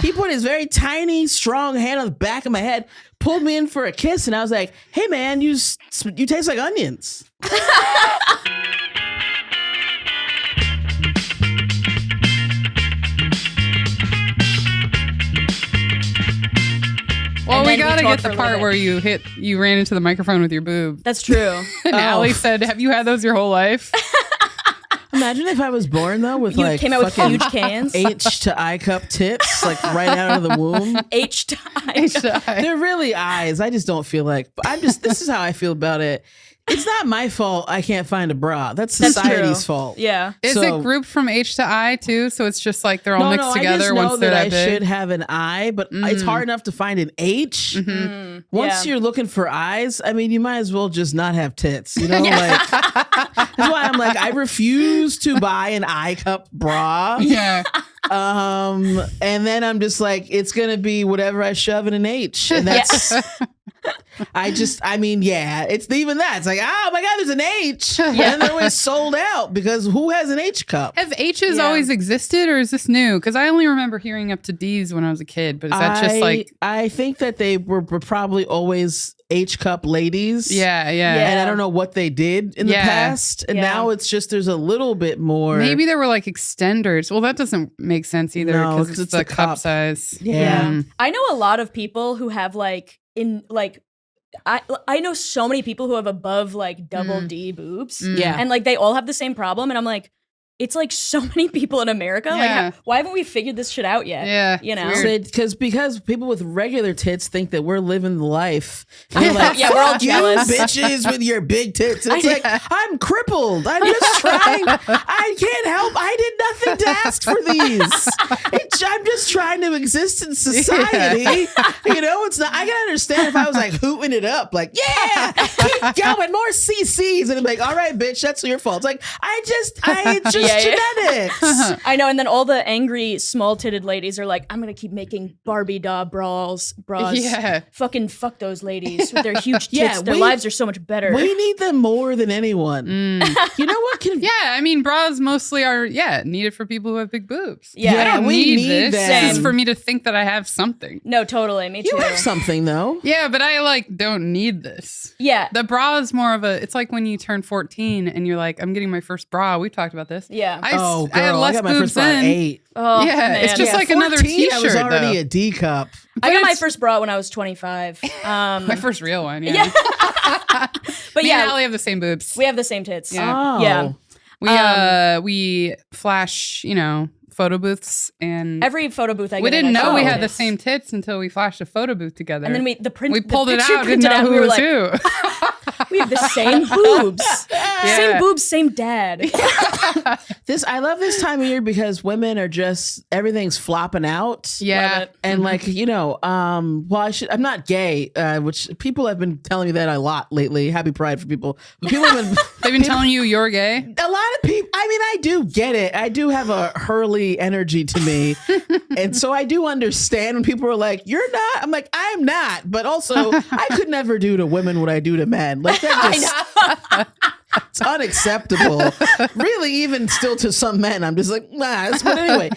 He put his very tiny, strong hand on the back of my head, pulled me in for a kiss, and I was like, hey, man, you taste like onions. Well, we gotta get the part where you ran into the microphone with your boob. That's true. And Allie said, have you had those your whole life? Imagine if I was born, though, with you came out with huge cans. H to I cup tits, like right out of the womb. H to I. They're really eyes. I just don't feel like, this is how I feel about it. It's not my fault I can't find a bra. That's society's fault. Yeah. Is it grouped from H to I too? So it's just like they're all mixed together. I just know that I big? should have an I, but it's hard enough to find an H. Once you're looking for eyes, I mean, you might as well just not have tits. You know, like that's why I'm like, I refuse to buy an I cup bra. Yeah. And then I'm just like, it's gonna be whatever I shove in an H, and that's. It's even that. It's like, oh my God, there's an H. And they're always sold out because who has an H cup? Have H's always existed, or is this new? Because I only remember hearing up to D's when I was a kid, but is that just like... I think that they were probably always H cup ladies. Yeah. And I don't know what they did in the past. And now it's just, there's a little bit more. Maybe there were like extenders. Well, that doesn't make sense either because it's the cup size. Yeah. I know a lot of people who have I know so many people who have above like double D boobs. Yeah. And like they all have the same problem. And I'm like, it's like so many people in America. Yeah. Like, why haven't we figured this shit out yet? Yeah. You know? Because people with regular tits think that we're living the life. And we're like, we're all jealous. You bitches with your big tits. And it's like, I'm crippled. I'm just trying. I can't help. I did nothing to ask for these. I'm just trying to exist in society. You know, it's not, I can understand if I was like hooting it up, like, yeah, keep going, more CCs. And I'm like, all right, bitch, that's your fault. It's like, it's just genetics. I know, and then all the angry small-titted ladies are like, I'm gonna keep making Barbie doll bras. Yeah. Fucking fuck those ladies with their huge tits. Their lives are so much better. We need them more than anyone. You know what? I mean, bras mostly are needed for people who have big boobs. Yeah, I don't need this. them. This is for me to think that I have something. No, totally. Me too. You have something though. Yeah, but I don't need this. Yeah. The bra is more of it's like when you turn 14 and you're like, I'm getting my first bra. We've talked about this. Yeah. I had less I got my boobs first bra at then. 8. Oh, yeah, man. it's just like another 14, t-shirt. I was already a D cup. I got my first bra when I was 25. My first real one, yeah. But Me and Allie have the same boobs. We have the same tits. Yeah. We flash, photo booths and every photo booth I get we didn't in, know we had tits. the same tits until we flashed a photo booth together. And then we pulled it out, didn't printed know out, who we were was like, who. We have the same boobs. Same boobs, same dad. I love this time of year because women are just, everything's flopping out. Yeah. And like, I'm not gay, which people have been telling me that a lot lately. Happy Pride for people. But people have been, they've been telling you you're gay? A lot of people, I do get it. I do have a Hurley energy to me. And so I do understand when people are like, you're not. I'm like, I'm not. But also, I could never do to women what I do to men. Like, that just, it's unacceptable. Really, even still to some men, I'm just like, nah. But anyway,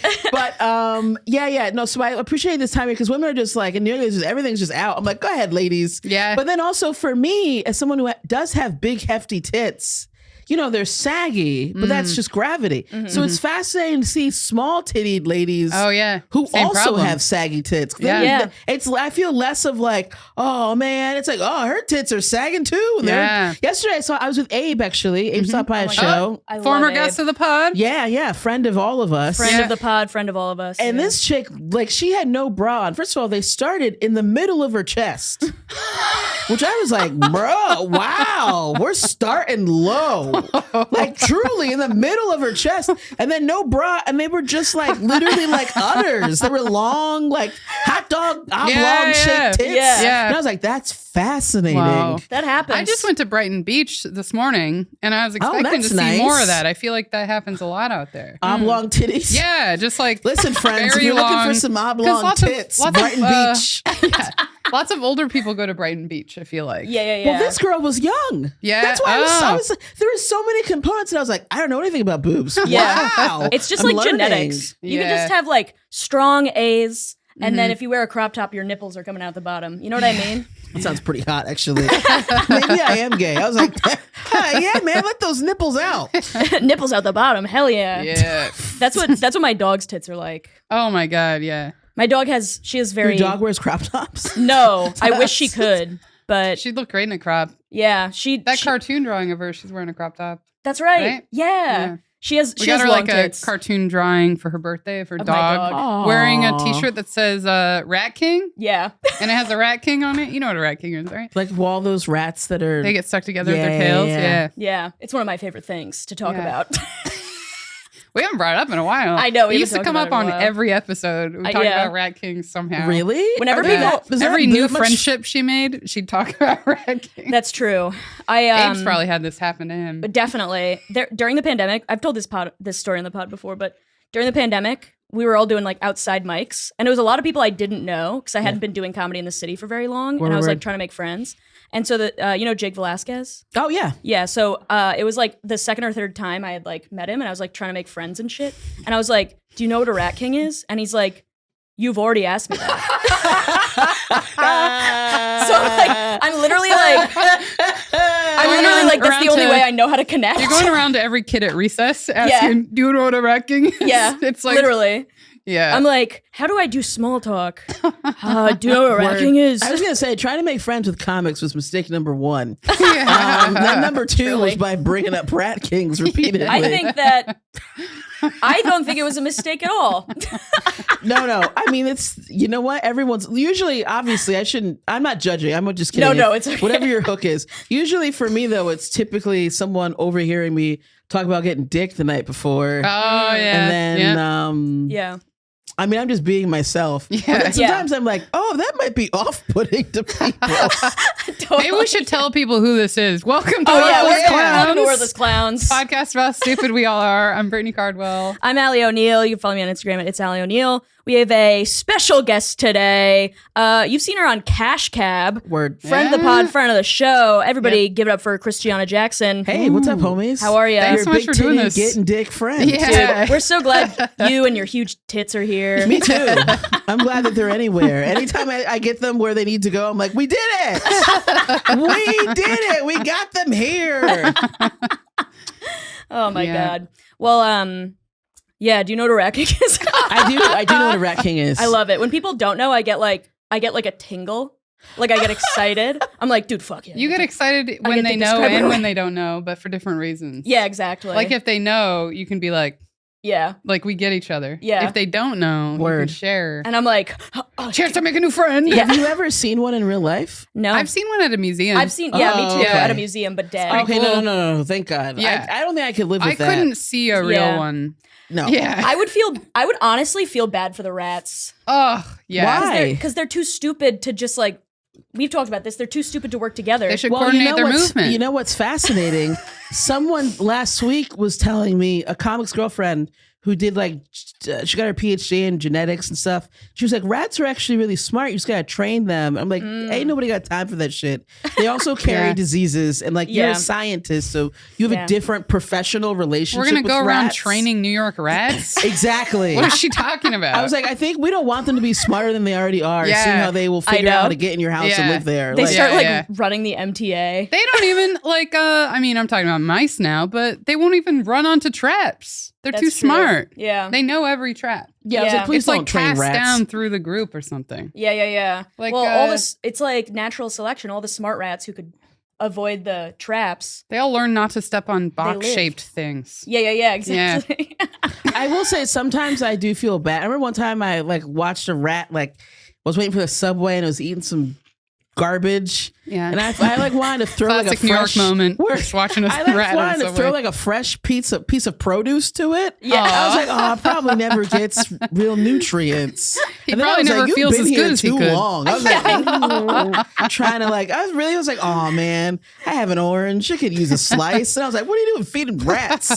no. So I appreciate this time because women are just like, and nearly just everything's just out. I'm like, go ahead, ladies. Yeah. But then also for me, as someone who does have big, hefty tits, they're saggy, but that's just gravity. Mm-hmm. So it's fascinating to see small tittied ladies who Same also problem. have saggy tits. Yeah. I feel less of like, oh man, it's like, oh, her tits are sagging too. And yesterday I was with Abe actually. Abe stopped by a show. I Former love guest Abe. of the pod. Yeah, friend of all of us. Friend of the pod, friend of all of us. And this chick, like, she had no bra on. First of all, they started in the middle of her chest. Which I was like, bro, wow, we're starting low. Like truly in the middle of her chest. And then no bra. And they were just like literally like udders. They were long, like hot dog oblong shaped tits. Yeah. And I was like, that's fascinating. Wow. That happens. I just went to Brighton Beach this morning and I was expecting to that's see nice. more of that. I feel like that happens a lot out there. Oblong titties. Yeah, just like Listen, friends, if very you're looking long- for some oblong lots of- tits, lots of, Brighton Beach. Lots of older people go to Brighton Beach, I feel like. Yeah. Well, this girl was young. Yeah. That's why I was there were so many components and I was like, I don't know anything about boobs. Yeah. Wow. It's just I'm like learning. genetics. You can Yeah. just have like strong A's And then if you wear a crop top, your nipples are coming out the bottom. You know what I mean? That sounds pretty hot, actually. Maybe I am gay. I was like, yeah, man, let those nipples out. Nipples out the bottom. Hell yeah. Yeah. That's what my dog's tits are like. Oh my God. Yeah. My dog she has very. Your dog wears crop tops? No, I wish she could, but She'd look great in a crop. yeah, That cartoon drawing of her, she's wearing a crop top. That's right. Right? Yeah. She has. We She got has her long like tits. a cartoon drawing for her birthday of her Of my dog, dog. wearing a Aw. T-shirt that says "Rat King" Yeah. and it has a rat king on it. You know what a rat king is, right? Like all those rats that are. They get stuck together with their Yeah, tails. yeah. Yeah. Yeah. It's one of my favorite things to talk Yeah. about. We haven't brought it up in a while. I know, we It haven't used to talked come about up it in on a while. every episode. We talk yeah. about rat kings somehow. Really? Whenever Are people- that- does that Every do new much- friendship she made, she'd talk about rat kings. That's true. Abe's probably had this happen to him. But definitely during the pandemic, I've told this story on the pod before, but during the pandemic, we were all doing like outside mics, and it was a lot of people I didn't know because I hadn't been doing comedy in the city for very long, and I was like Word. trying to make friends. And so you know Jake Velasquez? Oh, yeah. Yeah, so it was like the second or third time I had like met him, and I was like trying to make friends and shit. And I was like, "Do you know what a rat king is?" And he's like, "You've already asked me that." So I'm literally like, that's the only way I know how to connect. You're going around to every kid at recess asking, "Do you know what a rat king is?" Yeah, It's like literally. Yeah. I'm like, how do I do small talk? Do you know what a rat king is? I was going to say, trying to make friends with comics was mistake number one. Yeah. Then number two Truly. was by bringing up Rat Kings repeatedly. I think that I don't think it was a mistake at all. No. I mean, it's, you know what? Everyone's usually, obviously, I'm not judging. I'm just kidding. No, it's okay. Whatever your hook is. Usually for me, though, it's typically someone overhearing me talk about getting dick the night before. Oh yeah. And then, Yeah. I mean, I'm just being myself. Yeah. But then sometimes I'm like, oh, that might be off-putting to people. Totally. Maybe we should tell people who this is. Welcome to Oh yeah, Worthless Clowns. welcome to Worthless Clowns. Podcast about how stupid we all are. I'm Brittany Cardwell. I'm Allie O'Neill. You can follow me on Instagram at It's Allie O'Neill. We have a special guest today. You've seen her on Cashcab. Word. Friend of the pod, friend of the show. Everybody give it up for Christiana Jackson. Hey, what's up, homies? How are you? Thanks so Your much big for doing titty this. getting dick friend. Yeah. Dude, we're so glad you and your huge tits are here. Me too. I'm glad that they're anywhere. Anytime I get them where they need to go, I'm like, we did it. We did it. We got them here. Oh my Yeah. god. Well, yeah. Do you know what a rat king is? I do know what a Rat King is. I love it when people don't know. I get like a tingle. Like I get excited. I'm like, dude, fuck yeah. You get excited when get they to know describe and it. when they don't know, but for different reasons. Yeah, exactly. Like if they know, you can be like yeah, we get each other. Yeah. If they don't know, you Word. can share. and I'm like, oh, Chance to make a new friend. Yeah. Have you ever seen one in real life? no, I've seen one at a museum. I've seen. Yeah, me Oh, too. okay. At a museum, but dead. Okay, cool. no. Thank God. Yeah. I don't think I could live with I that. couldn't see a real Yeah. one. No. Yeah. I would honestly feel bad for the rats. Oh, yeah. Why? Because they're too stupid to just like. We've talked about this. They're too stupid to work together. They should Well, coordinate their what's, movement. You know what's fascinating? Someone last week was telling me, a comics girlfriend who did like, she got her PhD in genetics and stuff. She was like, rats are actually really smart. You just gotta train them. I'm like, ain't nobody got time for that shit. They also carry Yeah. diseases, and like you're Yeah. a scientist, so you have Yeah. a different professional relationship. We're going to with go around rats. training New York rats? Exactly. What is she talking about? I was like, I think we don't want them to be smarter than they already are. Yeah. Seeing how they will figure know. out how to get in your house and Yeah. live there. They Like, start like yeah. running the MTA. they don't even like I mean, I'm talking about mice now, but they won't even run onto traps. They're That's too true. smart. Yeah. They know every trap. yeah, I was Yeah. like, please It's don't like train passed rats. down through the group or something. Yeah. Like, well, all uh, this, it's like natural selection. All the smart rats who could avoid the traps. They all learn not to step on box-shaped things. Yeah, exactly. I will say sometimes I do feel bad. I remember one time I like watched a rat like was waiting for the subway and it was eating some garbage. Yeah. And I like wanted to throw like a Classic New York fresh moment. Where- Just watching a I like rat on wanted the to throw subway. like a fresh piece of produce to it. Yeah. I was like, oh, it probably never gets real nutrients. He And then I probably was never like, "You've feels been as here good as he too could." long. I was like, trying to like, I was like, oh man, I have an orange. I could use a slice. And I was like, what are you doing feeding rats?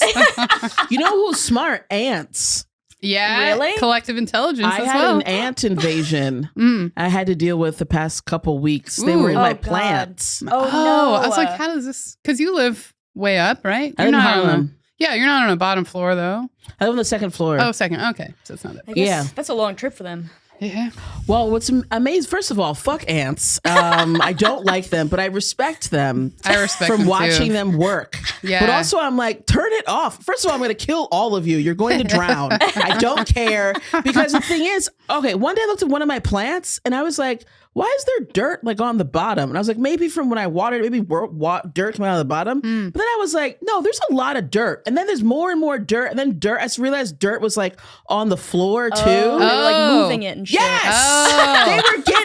You know who's smart? Ants. Yeah. Really? Collective intelligence I as had well. an ant invasion. Mm. I had to deal with the past couple weeks. They were in Ooh. my Oh, God. plants. Oh, no. I was like, how does this? Because you live way up, right? I live in not on Harlem. yeah, you're not on a bottom floor though. I live on the second floor. Oh, second. Okay, so it's not that. I guess Yeah. that's a long trip for them. Yeah. Well, what's amazing, first of all, fuck ants. I don't like them, but I respect them. I respect from them watching too. them work. Yeah. But also, I'm like, turn it off. First of all, I'm going to kill all of you. You're going to drown. I don't care. Because the thing is, okay, one day I looked at one of my plants and I was like, why is there dirt like on the bottom? And I was like, maybe from when I watered, maybe dirt came out of the bottom. But then I was like, no, there's a lot of dirt. And then there's more and more dirt. And then I just realized dirt was like on the floor too. They were like moving it and shit. Yes, Oh.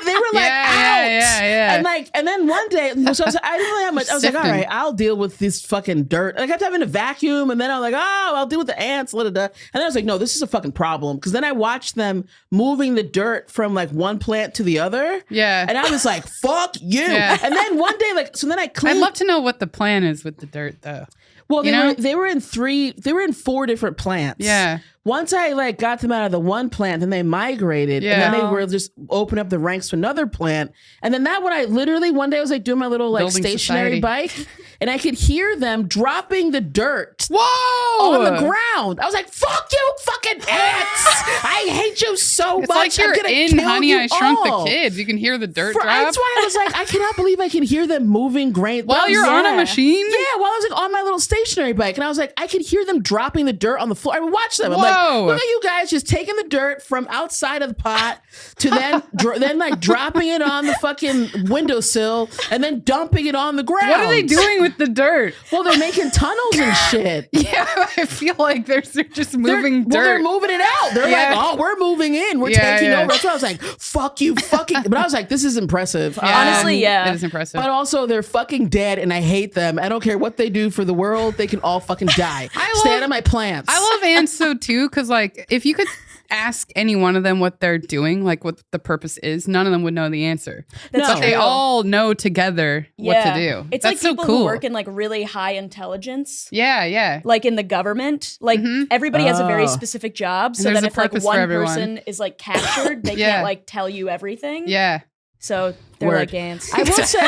they were like out, Yeah. and then one day, so I didn't really have much. I was like, all Sifting. right, I'll deal with this fucking dirt. I kept having to vacuum, and then I was like, oh, I'll deal with the ants. And then I was like, no, this is a fucking problem, because then I watched them moving the dirt from like one plant to the other. Yeah. And I was like, fuck you. Yeah. And then one day, like, so then I I'd cleaned. love to know what the plan is with the dirt, though. Well, You they know? were in 4 different plants. Yeah. Once I like got them out of the one plant, then they migrated, and then they Yeah. were just open up the ranks to another plant. And then that one, I literally one day I was like doing my little like Building stationary society. bike, and I could hear them dropping the dirt Whoa! on the ground. I was like, "Fuck you, fucking ants! I hate you so It's much. like you're I'm gonna in kill Honey, you I Shrunk all." the Kids. You can hear the dirt drop. That's why I was like, I cannot believe I can hear them moving grain While you're on a Yeah. machine? yeah, while I was like on my little stationary bike, and I was like, I could hear them dropping the dirt on the floor. I would watch them. I'm Whoa. like, look at you guys just taking the dirt from outside of the pot to then then like dropping it on the fucking windowsill and then dumping it on the ground. What are they doing with the dirt? Well, they're making tunnels and shit. Yeah, I feel like they're just moving Well, they're dirt. moving it out. They're Yeah. like, oh, we're moving in. We're Yeah, taking yeah. over. That's why I was like, fuck you, fucking. But I was like, this is impressive. Honestly, yeah. It is impressive. But also, they're fucking dead, and I hate them. I don't care what they do for the world; they can all fucking die. Stay out of my plants. I love ants so too, because like if you could ask any one of them what they're doing, like what the purpose is, none of them would know the answer. That's No. But they true. all know together what to do. It's That's like so people cool. who work in like really high intelligence. Yeah. Like in the government, like everybody has a very Oh. specific job. So there's that a if like purpose for one everyone. person is like captured, they Yeah. can't like tell you everything. Yeah. So they're Word. like ants. I will say,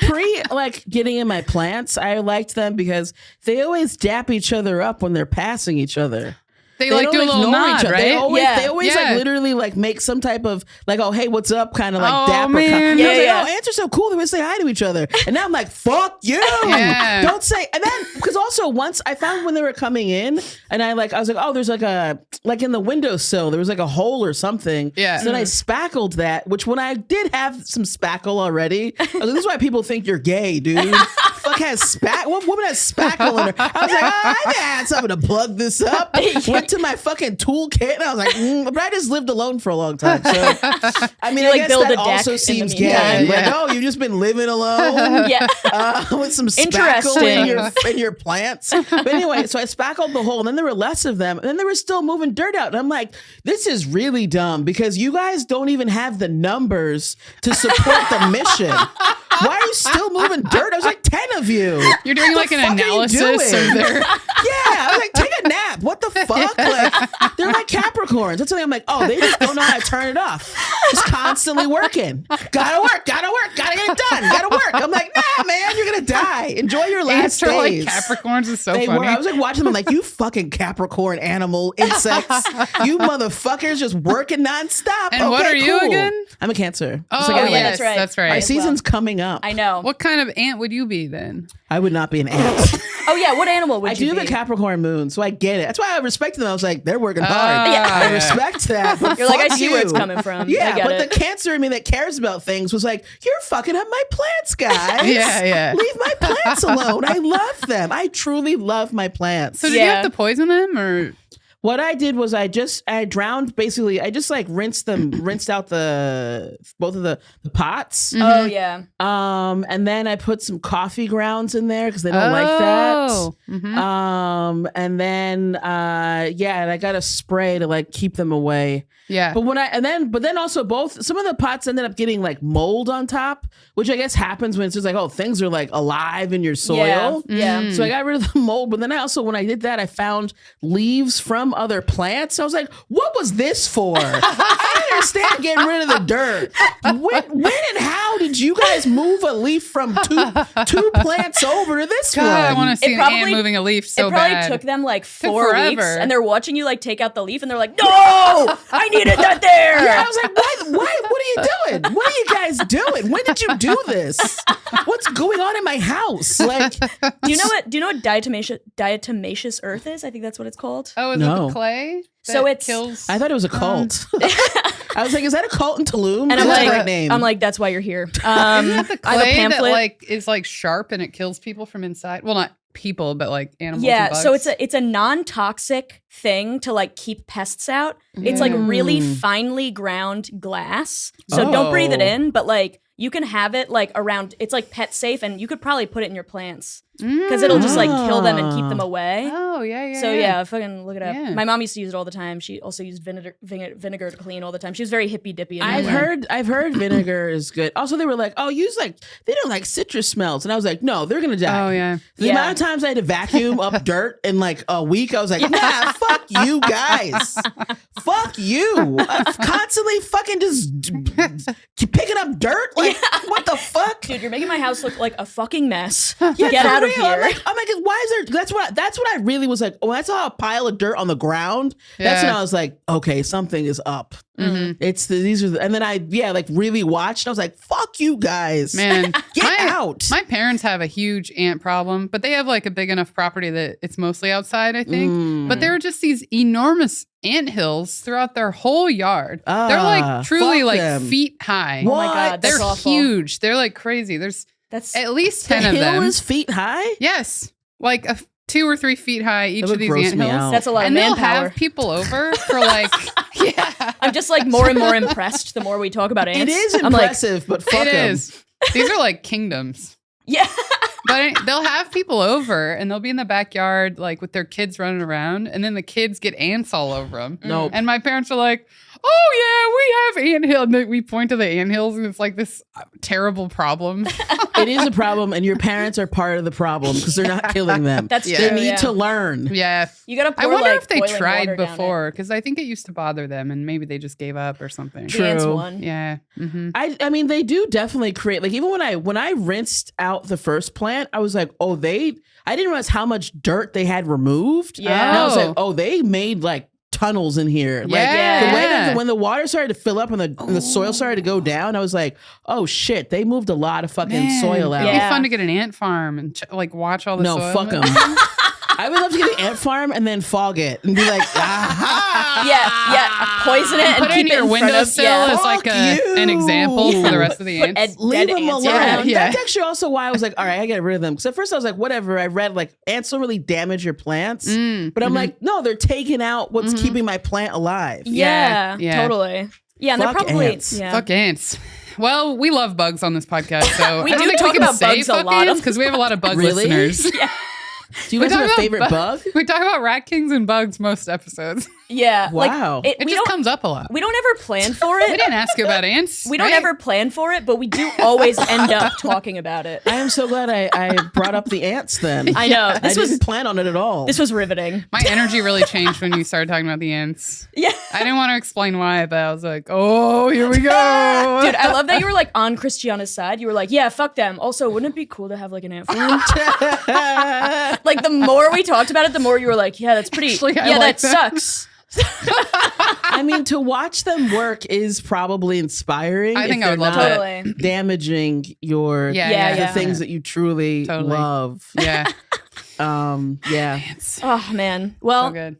pre like getting in my plants, I liked them because they always dap each other up when they're passing each other. They like don't do a little ignore nod, each other. right? They always, Yeah. they always Yeah. like literally like make some type of like, oh hey, what's up, kind of like Oh, dapper. man. And I was Yeah, like, yeah. oh, ants are so cool. They would say hi to each other. And now I'm like, fuck you. Yeah. Don't say. And then because also once I found when they were coming in, and I was like, oh, there's like in the windowsill there was like a hole or something. Yeah. So then I spackled that, which when I did have some spackle already, I was like, this is why people think you're gay, dude. Fuck has spackle? What woman has spackle in her? I was like, oh, I had something to plug this up. Went to my fucking toolkit, and I was like, but I just lived alone for a long time. So I mean, You, I like, guess build that a deck also in the seems meantime. gay. Like, Yeah. oh, you've just been living alone. Yeah. With some spackle Interesting. in your plants. But anyway, so I spackled the hole, and then there were less of them, and then they were still moving dirt out. And I'm like, this is really dumb because you guys don't even have the numbers to support the mission. Why are you still moving dirt? I was like, 10 of you. You're doing What like the an fuck are you analysis doing? of their. Yeah, I was like, take a nap. What the fuck? Like, they're like Capricorns. That's something I'm like, oh, they just don't know how to turn it off. Just constantly working. Gotta work, gotta get it done, gotta work. I'm like, nah, man, you're gonna die. Enjoy your last Ants are like days. Capricorns is so They funny. were. I was like watching them like, you fucking Capricorn animal insects. You motherfuckers just working nonstop. And what Okay, are you cool. again? I'm a Cancer. Oh, Just like Ellen. yes, That's right. that's right. My As season's coming up. I know. What kind of ant would you be then? I would not be an ant. Oh yeah, what animal would I you do be? have a Capricorn moon, so I get it. That's why I respect them. I was like, they're working hard. Yeah. I respect that. But You're like, I fuck see where it's you. coming from. Yeah, I get but it. the Cancer in me that cares about things was like, you're fucking up my plants, guys. Yeah. Leave my plants alone. I love them. I truly love my plants. So did you Yeah. have to poison them or? What I did was I drowned, basically. I just like rinsed out both of the pots. Oh yeah. And then I put some coffee grounds in there because they don't like that. Mhm. And then and I got a spray to like keep them away. Yeah. But then also some of the pots ended up getting like mold on top, which I guess happens when it's just like, oh, things are like alive in your soil. Yeah. Mm. So I got rid of the mold, but then I also, when I did that, I found leaves from other plants. I was like, what was this for? I understand getting rid of the dirt. When and how did you guys move a leaf from two plants over to this one? I want to see an ant moving a leaf so It probably bad. took them like Took 4 forever. weeks, and they're watching you like take out the leaf, and they're like, "No, I needed that there." Yeah, I was like, why? What are you doing? What are you guys doing? When did you do this? What's going on in my house? Like, Do you know what diatomaceous earth is? I think that's what it's called. Oh, is it No. the clay? So that it's- kills. I thought it was a cult. I was like, is that a cult in Tulum? And I'm That's a like, great name. that's why you're here. Isn't that the I have a clay that pamphlet. like is like sharp and it kills people from inside? Well, not people, but like animals. Yeah, and bugs. so it's a non-toxic thing to like keep pests out. It's like really finely ground glass. So don't breathe it Oh. in, but like you can have it like around. It's like pet safe, and you could probably put it in your plants because it'll just like kill them and keep them away. Oh yeah. So yeah, fucking look it up. Yeah. My mom used to use it all the time. She also used vinegar to clean all the time. She was very hippy dippy. I've heard vinegar is good. Also, they were like, oh, use like they don't like citrus smells, and I was like, no, they're gonna die. Oh yeah. The Yeah. amount of times I had to vacuum up dirt in like a week, I was like, nah, fuck you guys. Fuck you. I'm constantly fucking just picking up dirt. Like, what the fuck? Dude, you're making my house look like a fucking mess. Yeah, Get for out of real. here. I'm like, why is there? That's what I really was like. When I saw a pile of dirt on the ground, that's Yeah. when I was like, okay, something is up. Mhm. It's these are, and then I like really watched. And I was like, fuck you guys, Man, get out. My parents have a huge ant problem, but they have like a big enough property that it's mostly outside, I think. Mm. But there are just these enormous ant hills throughout their whole yard. They're like truly fuck like them. feet high. Oh my What? god, that's They're awful. huge. They're like crazy. There's That's at least The 10 of hill them. is feet high. Yes. Like 2 or 3 feet high, each would of these gross ant me hills. out. that's a lot And of they'll manpower. have people over for like, yeah. I'm just like more and more impressed the more we talk about ants. It is I'm like, impressive, but fuck It 'em. is. These are like kingdoms. yeah. But they'll have people over and they'll be in the backyard like with their kids running around and then the kids get ants all over them. Nope. And my parents are like, oh yeah, we have anthill. And then we point to the anthills and it's like this terrible problem. It is a problem, and your parents are part of the problem because they're not killing them. That's Yeah. They true. need yeah. to learn. Yeah. You gotta pour I wonder like if they boiling tried water down it. before because I think it used to bother them and maybe they just gave up or something. The ants True. won. Yeah. Mm-hmm. I mean, they do definitely create, like, even when I rinsed out the first plant, I was like, I didn't realize how much dirt they had removed. Yeah. And I was like, Oh. they made like tunnels in here. Like Yeah. the way that when the water started to fill up and the soil started to go down, I was like, oh shit, they moved a lot of fucking Man, soil out. It'd be Yeah. fun to get an ant farm and like watch all the No, soil. fuck them. I would love to get an ant farm and then fog it and be like, aha. Yeah, poison it and Put it keep in your it in front of windowsill as like Fuck an you. example for the rest of the Put ants. Leave dead them ants alone. around. Yeah. That's actually also why I was like, all right, I gotta get rid of them. Because at first I was like, whatever. I read like ants don't really damage your plants, but I'm like, no, they're taking out what's keeping my plant alive. Yeah, Yeah. totally. Yeah, and they're Fuck probably ants. yeah. Fuck ants. Well, we love bugs on this podcast, so We I don't do think talk we can about say bugs a fuck lot. ants because we have a lot of bug Really? listeners. Yeah, Do you We guys have talk a about favorite bug? We talk about rat kings and bugs most episodes. yeah. Wow. Like, It we just don't comes up a lot. we don't ever plan for We it. didn't ask you about ants. We don't right? ever plan for it, but we do always end up talking about it. I am so glad I brought up the ants then. I know I this didn't was plan on it at all. riveting. My energy really changed when you started talking about the ants. Yeah, I didn't want to explain why, but I was like, oh, here we go. dude, I love that you were like on Christiana's side. You were like, yeah, fuck them. Also, wouldn't it be cool to have like an ant farm? Like the more we talked about it, the more you were like, yeah, that's pretty. Actually, I yeah, like that that. sucks. I mean, to watch them work is probably inspiring. I think if I would they're love not that. Totally. damaging your Yeah, yeah. the things that you truly Totally. love. Yeah. Yeah. Ants. Oh man. So Well, good.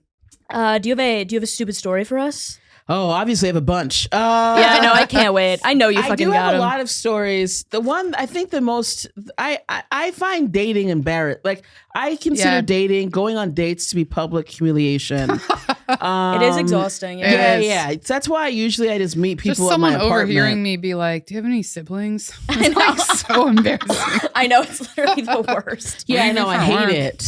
do you have a stupid story for us? Oh, obviously I have a bunch. Yeah, I know. I can't wait. I know you I fucking do got have a him. lot of stories. The one I think the most I find dating embarrassing. Like I consider Yeah. dating, going on dates to be public humiliation. It is exhausting. It Yeah, is. yeah. That's why I usually just meet Just people at my someone apartment. overhearing me be like, do you have any siblings? It's like so embarrassing. I know it's literally the worst. Yeah, I know. I Different hate work. it.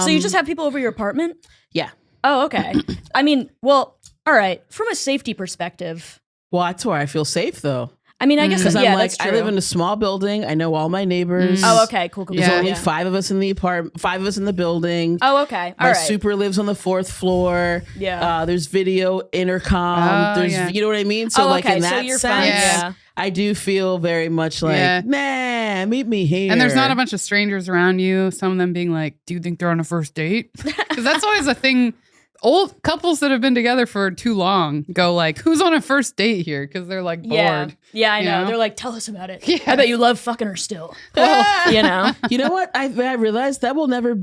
So you just have people over your apartment? Yeah. Oh, okay. I mean, well, all right. From a safety perspective, Well, that's where I feel safe though. I mean, I guess Because yeah, I'm like, that's true. I live in a small building. I know all my neighbors. Oh, okay, cool. There's Yeah. only 5 of us in the apartment, 5 of us in the building. Oh, okay. All My right. super lives on the 4th floor. Yeah. There's video intercom. Oh, There's, yeah. you know what I mean? So Oh, like okay, in so that you're sense, fine. Yeah. I do feel very much like, Yeah. nah, meet me here. And there's not a bunch of strangers around you. Some of them being like, "Do you think they're on a first date?" Because that's always a thing. Old couples that have been together for too long go like, "Who's on a first date here?" Because they're like Yeah. bored. Yeah, I you know. know? They're like, tell us about it. Yeah. I bet you love fucking her still. Ah! You know? You know what? I realized that will never.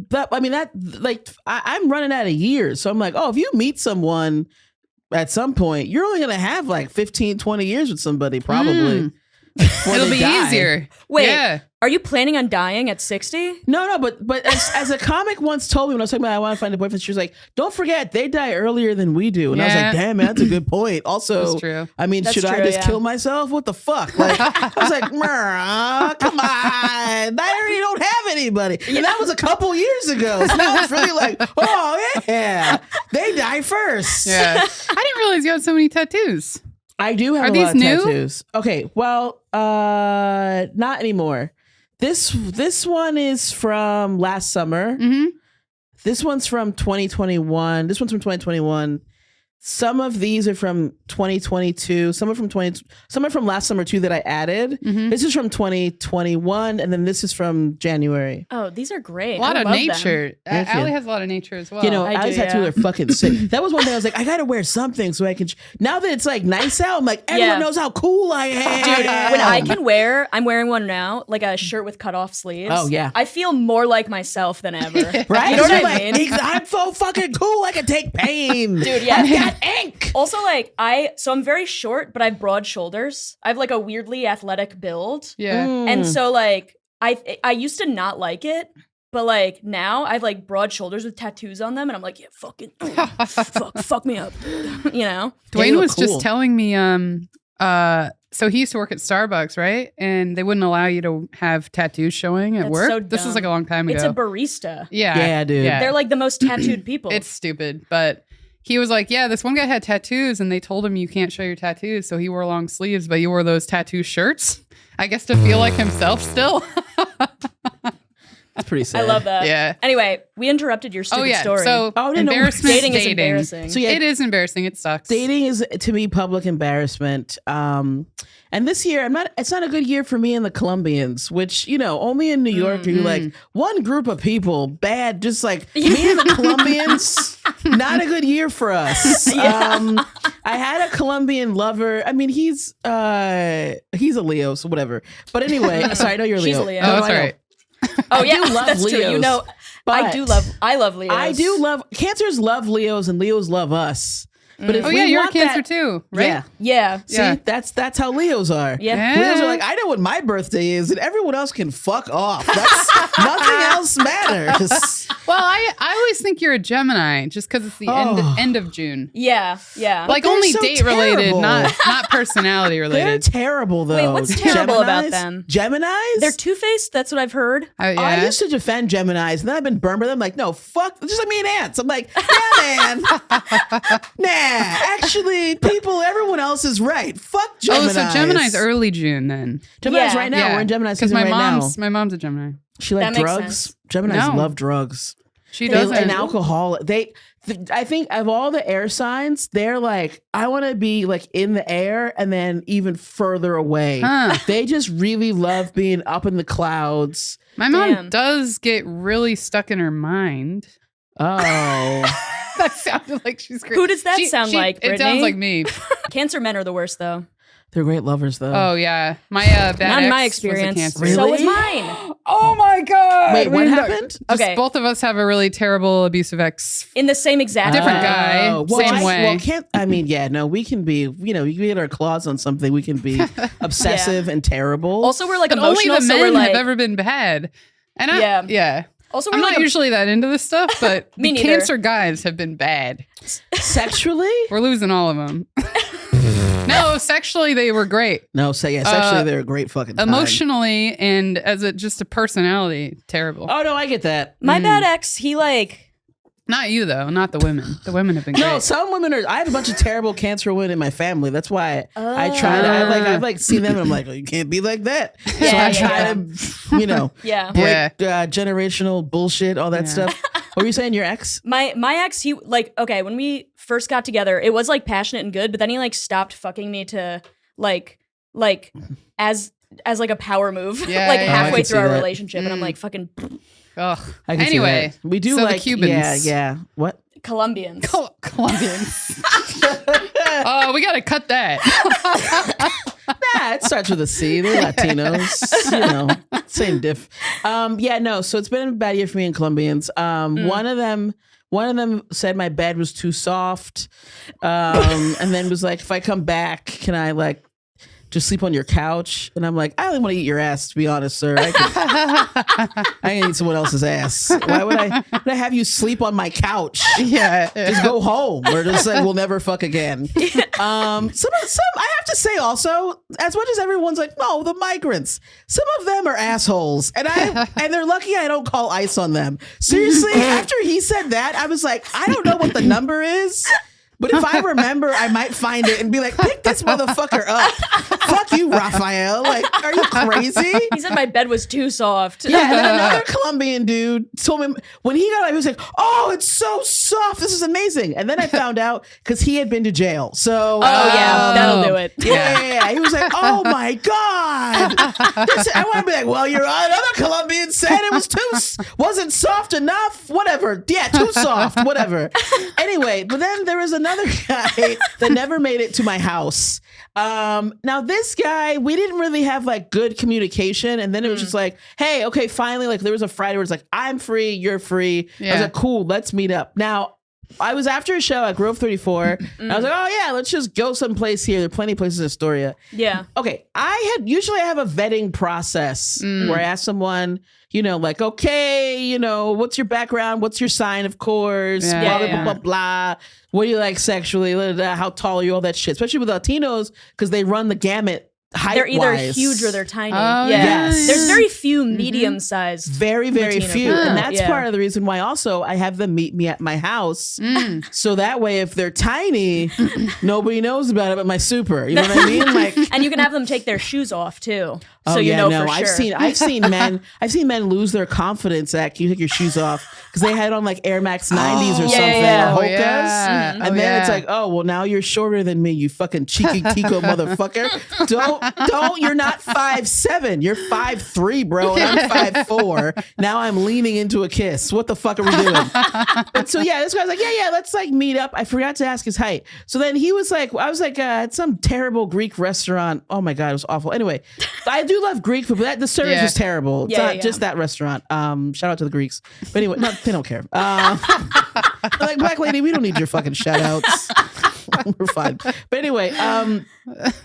I'm running out of years. So I'm like, oh, if you meet someone at some point, you're only going to have like 15, 20 years with somebody probably. before It'll they be die. easier. Wait, Yeah. are you planning on dying at 60? No, but as a comic once told me when I was talking about I want to find a boyfriend, she was like, don't forget, they die earlier than we do. And I was Yeah. like, damn, man, that's a good point. Also, That's true. I mean, That's should I true, just yeah. kill myself? What the fuck? Like, I was like, come on. I already don't have anybody. And that was a couple years ago. So now it's really like, oh, yeah, they die first. Yeah. I didn't realize you had so many tattoos. I do have Are a these lot of new? tattoos. Okay, well, not anymore. This one is from last summer. Mm-hmm. This one's from 2021. This one's from 2021. Some of these are from 2022. Some are from last summer too that I added. Mm-hmm. This is from 2021, and then this is from January. Oh, these are great. A lot I of love them. nature. Thank you. Allie has a lot of nature as well. You know, I Ali's do, tattoos yeah. are fucking sick. That was one thing I was like, I gotta wear something so I can. Now that it's like nice out, I'm like, everyone Yeah. knows how cool I am. Dude, when I can wear, I'm wearing one now, like a shirt with cut off sleeves. Oh, yeah. I feel more like myself than ever. Right? You know what You're I like, mean? I'm so fucking cool. I can take pain. Dude, yeah. I've got ink. Also, like, so I'm very short, but I have broad shoulders. I have like a weirdly athletic build. Yeah. And so like I used to not like it, but like now I have like broad shoulders with tattoos on them, and I'm like, yeah, fucking fuck me up. You know? Yeah, you Dwayne look was cool. just telling me, so he used to work at Starbucks, right? And they wouldn't allow you to have tattoos showing at That's work. so This was dumb. like a long time ago. It's a barista. yeah. Yeah, dude. They're like the most tattooed people. It's stupid, but he was like, yeah, this one guy had tattoos and they told him you can't show your tattoos. So he wore long sleeves, but he wore those tattoo shirts, I guess, to feel like himself still. That's pretty sad. I love that. Yeah. Anyway, we interrupted your stupid Oh, yeah. story. So Oh, no, no. embarrassment dating is dating. embarrassing. So yeah, It is embarrassing. It sucks. dating is to me public embarrassment. And this year, it's not a good year for me and the Colombians, which, you know, only in New York are you like one group of people bad, just like me and the Colombians. Not a good year for us. I had a Colombian lover. I mean, he's a Leo, so whatever. But anyway, sorry, I know you're a She's Leo. a Leo. No, Oh, I that's know. right. Oh I yeah, do love that's true. You Leos, know, I love Leos. I do love Cancers love Leos and Leos love us. But if Oh, we yeah, you're a want Cancer that, too, right? Yeah. Yeah. See, Yeah. that's how Leos are. Yeah. Leos are like, I know what my birthday is, and everyone else can fuck off. That's nothing else matters. Well, I always think you're a Gemini just because it's the end of June. Yeah. Yeah. Like they're only so date related, terrible. not personality They're related. terrible though. Wait, what's terrible about Geminis? them? Geminis? They're two-faced. That's what I've heard. Yeah. I used to defend Geminis, and then I've been burned by them. Like, no, fuck, just like me and ants. I'm like, yeah, man. Nah, actually, everyone else is right. Fuck Geminis. Oh, so Gemini's early June then. Gemini's Yeah. right now. We're in Gemini season my right now. mom's a Gemini. She That like makes drugs. sense. Geminis No. love drugs. She They- doesn't. and alcohol. I think of all the air signs, they're like, I want to be like in the air and then even further away. Huh. They just really love being up in the clouds. My mom Damn. does get really stuck in her mind. Oh, That sounded like she's crazy. Who does that sound like, It Brittany? sounds like me. Cancer men are the worst, though. they're great lovers though. Oh yeah, my bad Not in my ex was a experience. Cancer. Really? So was mine. Oh my god! Wait, what We- happened? Just Okay. both of us have a really terrible abusive ex. In the same exact Different way. guy, same way. Well, we can be, you know, you get our claws on something. We can be obsessive and terrible. Also, we're like But only emotional, the so we're men like, have ever been bad. And Yeah. Also, we're I'm like not usually that into this stuff, but Me the neither. Cancer guys have been bad. sexually? We're losing all of them. No, sexually they were great. No, sexually they're a great fucking time. Emotionally and as just a personality, terrible. Oh no, I get that. my bad ex. He like Not you though. Not the women. The women have been great. No, some women are. I have a bunch of terrible cancer women in my family. That's why I try to. I've like seen them, and I'm like, oh, you can't be like that. So I try to, break generational bullshit, all that stuff. What were you saying? Your ex? My ex, he like when we first got together, it was like passionate and good, but then he like stopped fucking me to like as like a power move, halfway through our relationship, and I'm like fucking. Ugh. Anyway, we do so like the Cubans. Yeah. What? Colombians. Colombians. Oh, we gotta cut that. Nah, it starts with a C. They're Latinos, same diff. So it's been a bad year for me and Colombians. One of them said my bed was too soft, and then was like, if I come back, can I like just sleep on your couch? And I'm like, I only want to eat your ass, to be honest, sir. I can eat someone else's ass. Why would I have you sleep on my couch? Yeah. Just go home, or just say we'll never fuck again. Some I have to say also, as much as everyone's like, no, the migrants, some of them are assholes, and they're lucky I don't call ICE on them. Seriously, after he said that, I was like, I don't know what the number is. But if I remember, I might find it and be like, pick this motherfucker up. Fuck you, Raphael. Like, are you crazy? He said my bed was too soft. Yeah, and then another Colombian dude told me, when he got out, he was like, oh, it's so soft. This is amazing. And then I found out because he had been to jail. So, that'll do it. Yeah. He was like, oh my God. I want to be like, well, another Colombian said it wasn't soft enough. Whatever. Yeah, too soft. Whatever. Anyway, but then there was another guy that never made it to my house. Now this guy, we didn't really have like good communication, and then it was just like, hey, okay, finally, like there was a Friday where it's like, I'm free, you're free. I was like, cool, let's meet up. Now I was after a show at Grove 34. And I was like, oh yeah, let's just go someplace here. There are plenty of places in Astoria. Yeah. Okay. Usually I have a vetting process where I ask someone, like, okay, what's your background? What's your sign, of course? Blah, blah, blah, blah. What do you like sexually? How tall are you? All that shit. Especially with Latinos, because they run the gamut. They're either huge or they're tiny. Yes. There's very few medium-sized. Very, very Latino few. people. And that's part of the reason why also I have them meet me at my house. So that way, if they're tiny, nobody knows about it but my super. You know what I mean? Like, and you can have them take their shoes off too. So for sure. I've seen men lose their confidence at, can you take your shoes off? Because they had on like Air Max 90s or something. Yeah. Or Hokas. And then it's like, oh, well, now you're shorter than me, you fucking cheeky Tico motherfucker. You're not 5'7". You're 5'3", bro, and I'm 5'4". Now I'm leaning into a kiss. What the fuck are we doing? But so this guy's like, yeah, let's like meet up. I forgot to ask his height. So then he was like, I was like, at some terrible Greek restaurant. Oh my God, it was awful. Anyway, I do love Greek food, but the service was terrible. It's not just that restaurant. Shout out to the Greeks. But anyway, they don't care. Like, black lady, we don't need your fucking shout outs. We're fine. But anyway, so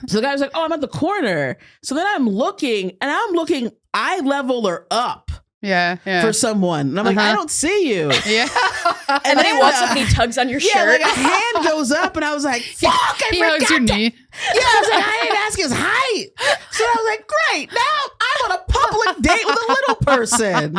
the guy was like, oh, I'm at the corner. So then I'm looking eye level or up. For someone. And I'm like, I don't see you. Yeah. And then he walks up and he tugs on your shirt. Yeah, like a hand goes up and I was like, fuck, he hugs your knee. Yeah, I was like, I didn't ask his height. So I was like, great, now I'm on a public date with a little person.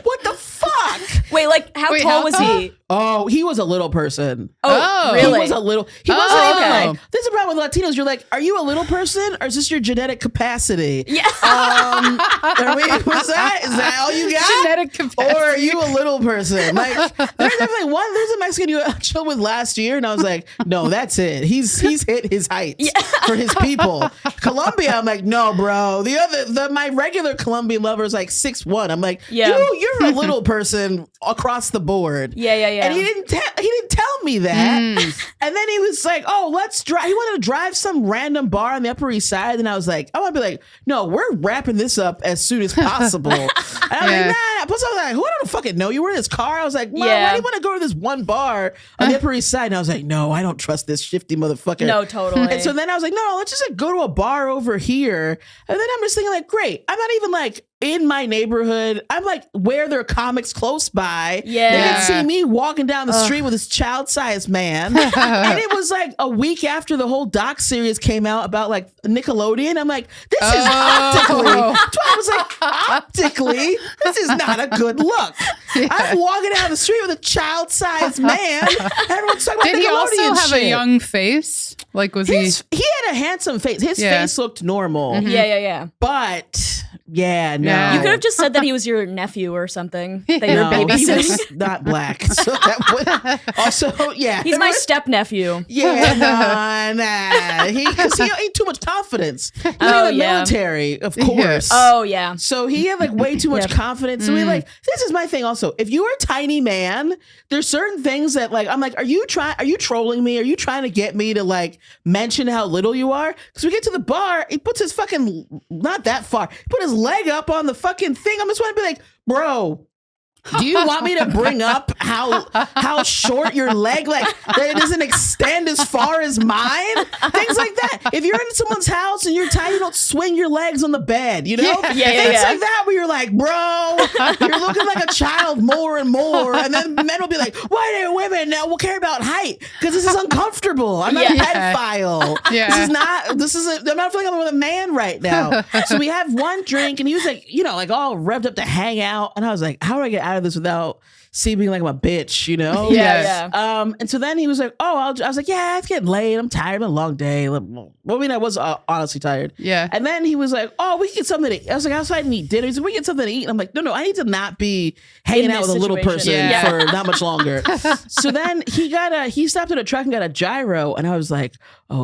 What the fuck? Wait, like how tall was he? Oh, he was a little person. Oh, really? He was a little. He wasn't even. This is the problem with Latinos. You're like, are you a little person or is this your genetic capacity? Yeah. Is that all you got? Genetic capacity. Or are you a little person? Like, there's definitely one. There's a Mexican you chilled with last year, and I was like, no, that's it. He's hit his height for his people. Colombia, I'm like, no, bro. My regular Colombian lover is like 6'1". I'm like, you're a little person across the board. Yeah. And he didn't tell me that. And then he was like, oh, let's drive. He wanted to drive some random bar on the Upper East Side. And I was like, I want to be like, no, we're wrapping this up as soon as possible. And I'm like, nah. Plus I was like, who don't fucking know? You were in his car? I was like, Mom, why do you want to go to this one bar on the Upper East Side? And I was like, no, I don't trust this shifty motherfucker. No, totally. And so then I was like, no, let's just like go to a bar over here. And then I'm just thinking like, great. I'm not even like in my neighborhood. I'm like where there are comics close by. Yeah. They can see me walking down the street with this child-sized man. And it was like a week after the whole doc series came out about like Nickelodeon. I'm like, this is optically. That's why I was like, optically, this is not a good look. I'm walking down the street with a child-sized man. Everyone's talking about Did he also Nickelodeon have shit. a young face? Like, was He had a handsome face. His face looked normal. Yeah. But yeah, no. Yeah. You could have just said that he was your nephew or something. That you were No, he babysitting. was not black. So that would also, yeah. He's my step nephew. Yeah, nah. Because he had too much confidence. He was Oh, in the yeah. military, of course. Oh yeah. So he had like way too much confidence. So we like, this is my thing also. If you are a tiny man, there's certain things that like, I'm like, are you trolling me? Are you trying to get me to like mention how little you are? Because we get to the bar, he puts his fucking, not that far, he put his leg up on the fucking thing. I'm just want to be like, bro, do you want me to bring up how short your leg, like that it doesn't extend as far as mine? Things like that. If you're in someone's house and you're tiny, you don't swing your legs on the bed, you know? Yeah. Things like that where you're like, bro, you're looking like a child more and more. And then men will be like, why do women now will care about height? Because this is uncomfortable. I'm not a pedophile. Yeah. I'm not feeling like I'm with a man right now. So we have one drink and he was like, like all revved up to hang out. And I was like, how do I get out of this without seeming like I'm a bitch, Yeah. And so then he was like, I was like, yeah, it's getting late. I'm tired. It's been a long day. Well, I mean, I was honestly tired. Yeah. And then he was like, we can get something to eat. I was like, outside and eat dinner. He said, we can get something to eat. And I'm like, no, I need to not be hanging out with a little person for not much longer. So then he stopped at a truck and got a gyro. And I was like,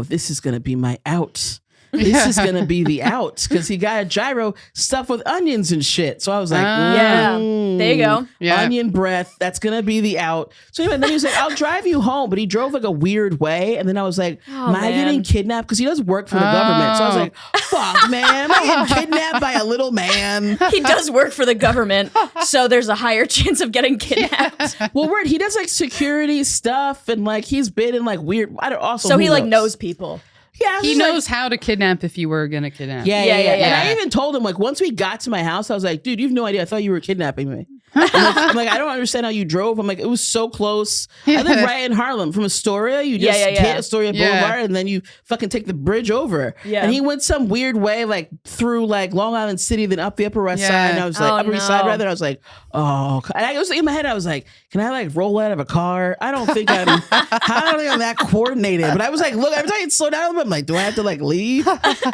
this is going to be my out. This is going to be the out because he got a gyro stuffed with onions and shit. So I was like, Yeah. There you go. Yeah. onion breath. That's going to be the out. So anyway, then he was like, I'll drive you home. But he drove like a weird way. And then I was like, am I getting kidnapped? Because he does work for the government. So I was like, fuck, man. Am I getting kidnapped by a little man? He does work for the government, so there's a higher chance of getting kidnapped. Well, weird. He does like security stuff and like he's been in like weird. So he like knows people. Yeah, He knows how to kidnap if you were going to kidnap. Yeah. Yeah. And I even told him, like, once we got to my house, I was like, dude, you have no idea. I thought you were kidnapping me. I'm like, I don't understand how you drove. I'm like, it was so close. I live right in Harlem. From Astoria, you just hit Astoria Boulevard and then you fucking take the bridge over. Yeah. And he went some weird way, like through like Long Island City, then up the Upper West Side. And I was like, Upper East Side rather. I was like, and I was in my head, I was like, can I like roll out of a car? I don't think I'm that coordinated. But I was like, look, every time I'd slow down a little bit, I'm like, do I have to like leave?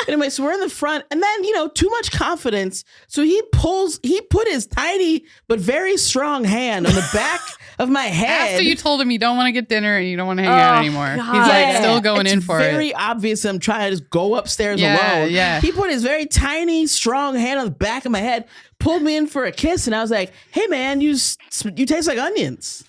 Anyway, so we're in the front and then, too much confidence. So he put his tiny but very strong hand on the back of my head. After you told him you don't want to get dinner and you don't want to hang out anymore. God. He's like still going it's in for it. It's very obvious I'm trying to just go upstairs alone. Yeah. He put his very tiny, strong hand on the back of my head, pulled me in for a kiss, and I was like, hey man, you taste like onions.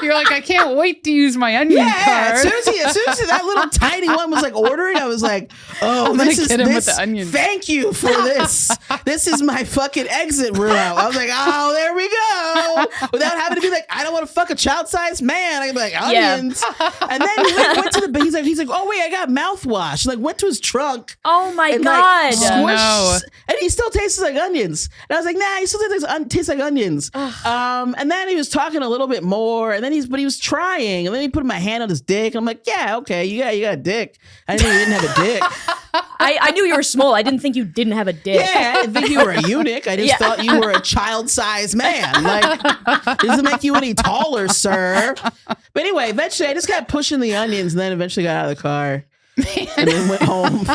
You're like, I can't wait to use my onion card. As soon as that little tiny one was like ordering, I was like, I'm gonna get him with the onions. Thank you for this. This is my fucking exit route. I was like, there we go. Without having to be like, I don't want to fuck a child-sized man. I can be like, onions. And then he went to the, he's like, oh wait, I got mouthwash. Like went to his trunk. Oh my and, God. Like, squished, and he still tastes like onions. And I was like, nah, he still tastes like onions. And then he was talking a little bit more, and then he was trying, and then he put my hand on his dick. I'm like, yeah, okay, you got a dick. I didn't know you didn't have a dick. I knew you were small. I didn't think you didn't have a dick. Yeah, I didn't think you were a eunuch. I just thought you were a child-sized man. Like, doesn't make you any taller, sir. But anyway, eventually I just kept pushing the onions, and then eventually got out of the car. And then went home.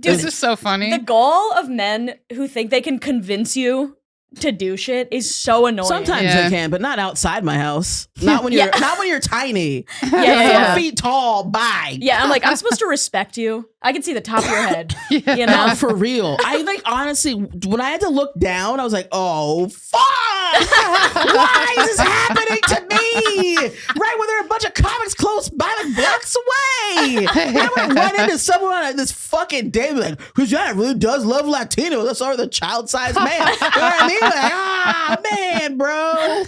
Dude, this is so funny. The gall of men who think they can convince you to do shit is so annoying. Sometimes they can, but not outside my house. Not when you're tiny. Yeah. 4 feet tall. Bye. Yeah, I'm like, I'm supposed to respect you. I can see the top of your head. You know? No, for real. I like honestly, when I had to look down, I was like, oh fuck! Why is this happening to me? Right when there are a bunch of comics close by, like blocks away. And I would run into someone on this fucking day, like, Christiana really does love Latinos. That's already the child-sized man. You know what I mean? like, man, bro.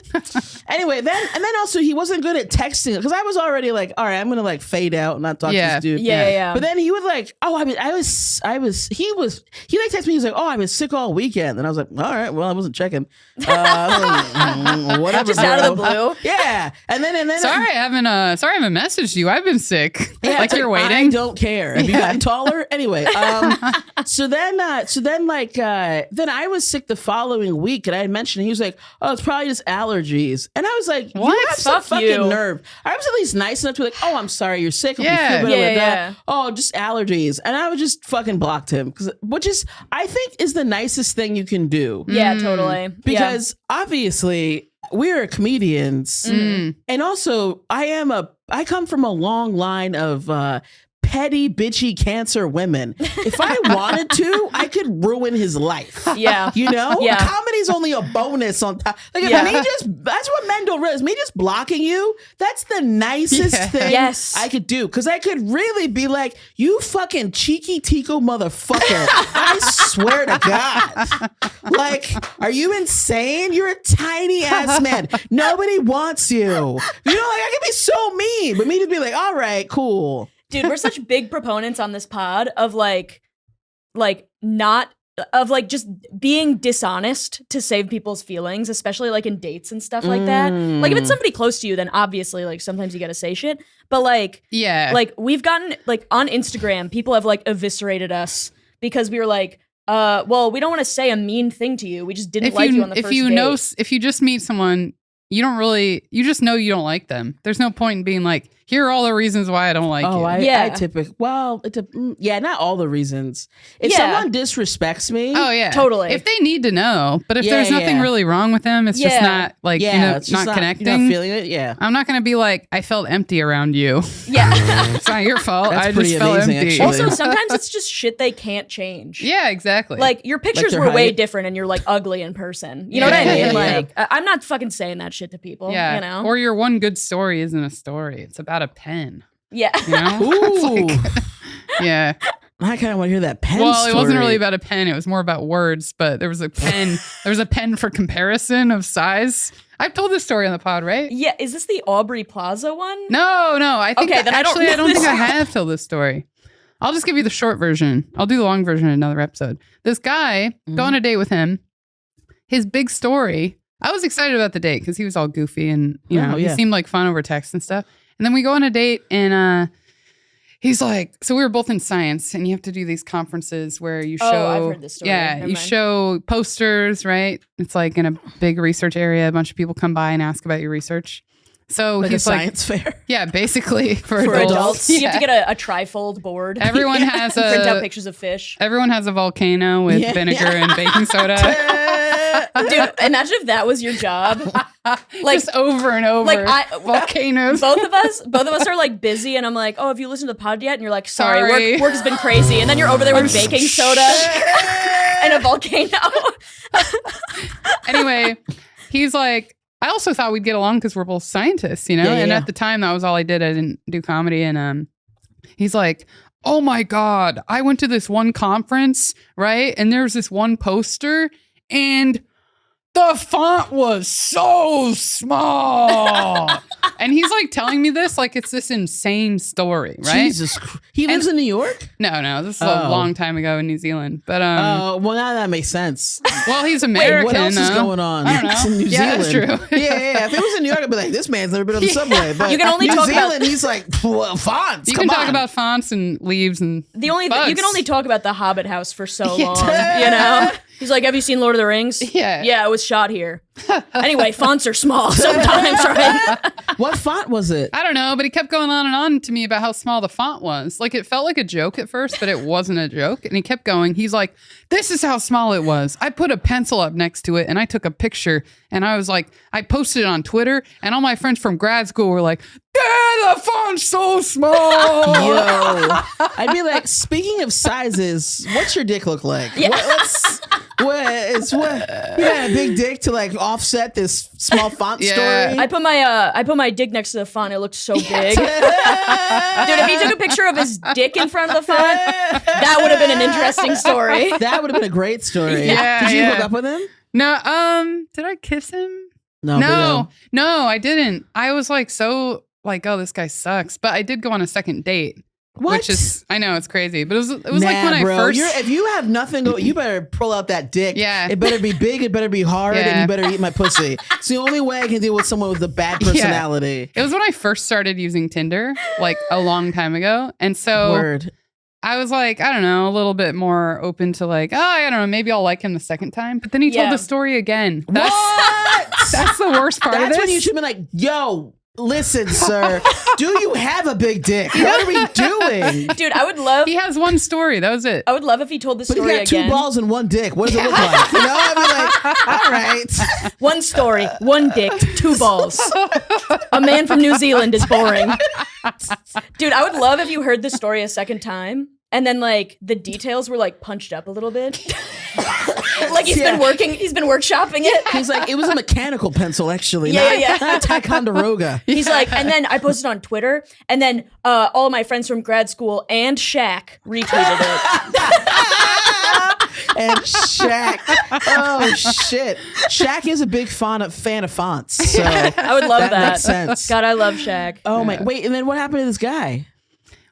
Anyway, then also he wasn't good at texting because I was already like, all right, I'm gonna like fade out and not talk to this dude. Yeah. But then he would like, he like texted me. He's like, I was sick all weekend, and I was like, all right, well, I wasn't checking. Whatever. Just out of the blue. Yeah, and then Sorry, I haven't messaged you. I've been sick. Yeah, like you're waiting. I don't care. Have you gotten taller? Anyway, so then I was sick the following week, and I had mentioned he was like, "Oh, it's probably just allergies," and I was like, "What? You have some Fuck fucking you." nerve." I was at least nice enough to be like, "Oh, I'm sorry, you're sick. Hope you Yeah. feel better with Yeah. that." Oh, just allergies, and I would just fucking blocked him which is I think is the nicest thing you can do. Yeah, totally. Because obviously we're comedians, and also I come from a long line of petty, bitchy cancer women. If I wanted to, I could ruin his life. Yeah. You know? Yeah. Comedy's only a bonus on top. Like, if that's what men don't realize. Me just blocking you, that's the nicest thing I could do. Because I could really be like, you fucking cheeky Tico motherfucker. I swear to God. Like, are you insane? You're a tiny ass man. Nobody wants you. You know, like, I could be so mean, but me to be like, all right, cool. Dude, we're such big proponents on this pod of just being dishonest to save people's feelings, especially like in dates and stuff like that. Like if it's somebody close to you, then obviously like sometimes you gotta say shit. But like we've gotten like on Instagram, people have like eviscerated us because we were like, well, we don't want to say a mean thing to you. We just didn't like you on the first date. If you just meet someone, you just know you don't like them. There's no point in being like, here are all the reasons why I don't like you. I typically, not all the reasons. If someone disrespects me, totally. If they need to know, but if there's nothing really wrong with them, it's just not like, it's not connecting. You're not feeling it, I'm not going to be like, I felt empty around you. Yeah. It's not your fault. That's I pretty just felt amazing, empty. actually. Also, sometimes it's just shit they can't change. Yeah, exactly. Like your pictures their were way height. different and you're like ugly in person. You know what I mean? Like I'm not fucking saying that shit to people. Yeah. You know? Or your one good story isn't a story. It's about a pen. Yeah. You know? Ooh. Yeah. I kind of want to hear that pen Well, story. it wasn't really about a pen. It was more about words, but there was a pen. There was a pen for comparison of size. I've told this story on the pod, right? Yeah. Is this the Aubrey Plaza one? No. I think Okay, then I don't actually, know I don't this think I one. have told this story. I'll just give you the short version. I'll do the long version in another episode. This guy, go on a date with him. His big story, I was excited about the date because he was all goofy and, he seemed like fun over text and stuff. And then we go on a date and he's like, so we were both in science and you have to do these conferences where you show. Oh, I've heard this story. Yeah, Never you mind. show posters, right? It's like in a big research area. A bunch of people come by and ask about your research. So like he's a like, science fair. yeah, basically for adults. You have to Yeah. get a trifold board. Everyone has print out a pictures of fish. everyone has a volcano with vinegar and baking soda. Dude, imagine if that was your job. Like Just over and over. like volcanoes. both of us are like busy, and I'm like, oh, have you listened to the pod yet? And you're like, sorry. Sorry. Work has been crazy. And then you're over there with baking soda and a volcano. Anyway, he's like, I also thought we'd get along because we're both scientists, you know? And at the time, that was all I did. I didn't do comedy. And he's like, oh my God, I went to this one conference, right? And there's this one poster and the font was so small. And he's like telling me this like it's this insane story, right? Jesus, he lives in New York. No, this is a long time ago in New Zealand. But Well, now that makes sense. well, he's American. What else is going on? I don't know. It's in New Yeah, Zealand. that's true. Yeah. If it was in New York, I'd be like, this man's never been on the subway. But You can only New talk Zealand, about- he's like, well, fonts. You come can talk on. about fonts and leaves and You bugs. can only talk about the Hobbit house for so Yeah. long, you know? He's like, have you seen Lord of the Rings? Yeah. Yeah, it was shot here. Anyway, fonts are small sometimes, right? What font was it? I don't know, but he kept going on and on to me about how small the font was. Like it felt like a joke at first, but it wasn't a joke. And he kept going. He's like, this is how small it was. I put a pencil up next to it and I took a picture and I was like, I posted it on Twitter and all my friends from grad school were like, the font's so small. Yo, I'd be like, speaking of sizes, what's your dick look like? Yeah. You got a big dick to like offset this small font Yeah. story? I put my dick next to the font. It looked so big. Dude, if he took a picture of his dick in front of the font, that would have been an interesting story. That would have been a great story. Yeah, Did you yeah. hook up with him? No, did I kiss him? No, I didn't. I was like, so like, oh, this guy sucks. But I did go on a second date. What? Which is, I know it's crazy, but it was like when I first. If you have nothing, you better pull out that dick. Yeah. It better be big. It better be hard, and you better eat my pussy. It's the only way I can deal with someone with a bad personality. It was when I first started using Tinder, like a long time ago, and so I was like, I don't know, a little bit more open to like, oh, I don't know, maybe I'll like him the second time. But then he told the story again. That's the worst part of this. That's when you should be like, yo. Listen, sir, do you have a big dick? What are we doing? Dude, I would love... He has one story. That was it. I would love if he told the story again. But he's got 2 balls and 1 dick. What does it look like? You know, I'd be like, all right. 1 story, 1 dick, 2 balls. A man from New Zealand is boring. Dude, I would love if you heard the story a second time and then like the details were like punched up a little bit. Like he's been workshopping it. He's like, it was a mechanical pencil, actually. Not a Ticonderoga. He's like, and then I posted on Twitter, and then all of my friends from grad school and Shaq retweeted it. And Shaq. Oh, shit. Shaq is a big fan of fonts. So I would love that. That makes sense. God, I love Shaq. Oh, my. Wait, and then what happened to this guy?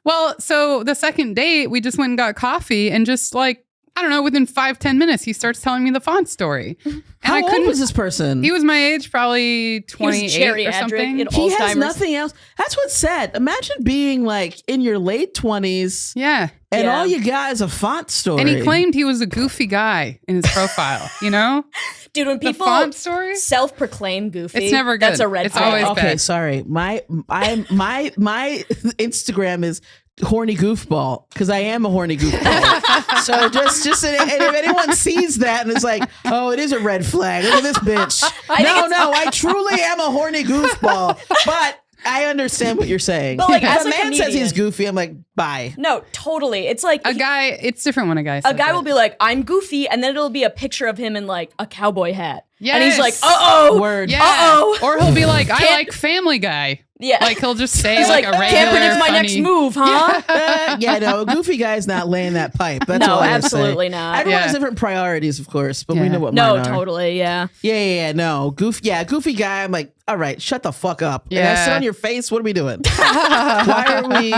Well, so the second date, we just went and got coffee and just like, I don't know, within 5-10 minutes, he starts telling me the font story. And How old was this person? He was my age, probably 28 or something. He has nothing else. That's what's sad. Imagine being like in your late 20s. Yeah. And all you got is a font story. And he claimed he was a goofy guy in his profile, you know? Dude, when people self-proclaim goofy, it's never good. That's a red flag. Always okay, bad. Sorry. My Instagram is horny goofball because I am a horny goofball. So just and if anyone sees that and is like, oh, it is a red flag. Look at this bitch. I truly am a horny goofball. But I understand what you're saying. But like, if as a man comedian, says he's goofy, I'm like, bye. No, totally. It's like a guy. It's different when a guy says a guy will be like, I'm goofy, and then it'll be a picture of him in like a cowboy hat. Yes. And he's like, uh-oh. Word. Yeah. Uh-oh. Or he'll be like, I like Family Guy. Yeah. Like he'll just say he's like a regular can't predict my funny... next move, huh? No, a goofy guy's not laying that pipe. That's no, all I absolutely say. not. Everyone has different priorities, of course, but we know what no, mine are. Totally, yeah. Yeah, no. Goofy guy, I'm like, all right, shut the fuck up. Yeah. I sit on your face, what are we doing? Why are we...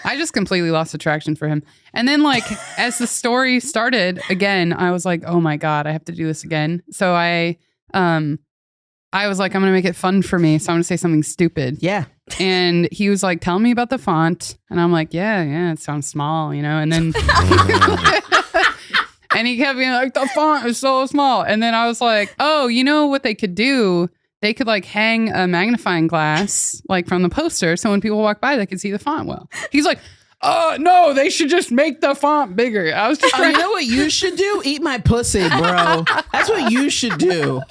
I just completely lost attraction for him. And then like, as the story started again, I was like, oh my God, I have to do this again. So I was like, I'm going to make it fun for me. So I'm going to say something stupid. Yeah. And he was like, tell me about the font. And I'm like, yeah, it sounds small, you know? And then, and he kept being like, the font is so small. And then I was like, oh, you know what they could do? They could like hang a magnifying glass like from the poster. So when people walk by, they could see the font well. He's like, no, they should just make the font bigger. I was just you know what you should do? Eat my pussy, bro. That's what you should do.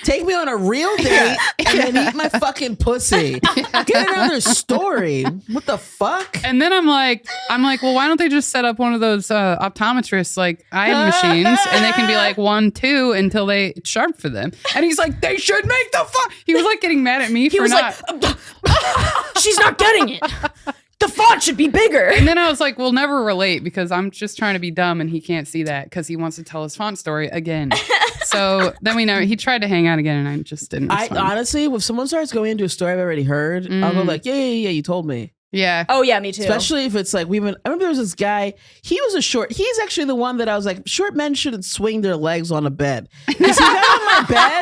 Take me on a real date and then eat my fucking pussy. Get another story. What the fuck? And then I'm like, well, why don't they just set up one of those optometrists like eye machines, and they can be like 1, 2 until it's sharp for them. And he's like, they should make the font. He was like getting mad at me for not. Like, she's not getting it. The font should be bigger. And then I was like, we'll never relate because I'm just trying to be dumb and he can't see that because he wants to tell his font story again. So then we know he tried to hang out again and I just didn't. Honestly, if someone starts going into a story I've already heard, I'll go like, yeah, you told me. Yeah. Oh yeah, me too. Especially if it's like I remember there was this guy, he was he's actually the one that I was like, short men shouldn't swing their legs on a bed. Because he got on my bed,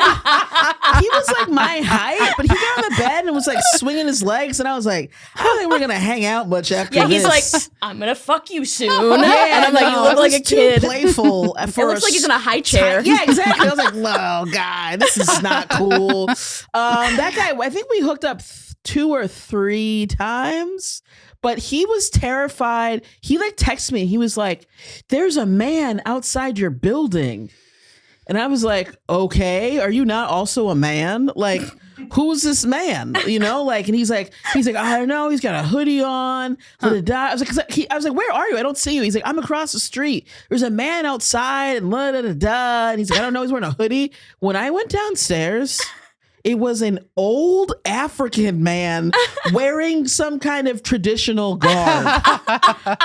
he was like my height, but he got on the bed and was like swinging his legs and I was like, I don't think we're going to hang out much after this. Yeah, he's like, I'm going to fuck you soon. And I'm like, you look like a kid. Too playful. It looks like he's in a high chair. Yeah, exactly. I was like, no, guy, this is not cool. That guy, I think we hooked up 2 or 3 times, but he was terrified. He like texted me. He was like, there's a man outside your building. And I was like, okay, are you not also a man? Like, who's this man? You know, like, and he's like, I don't know. He's got a hoodie on. I was like, where are you? I don't see you. He's like, I'm across the street. There's a man outside and and he's like, I don't know. He's wearing a hoodie. When I went downstairs, It was an old African man wearing some kind of traditional garb.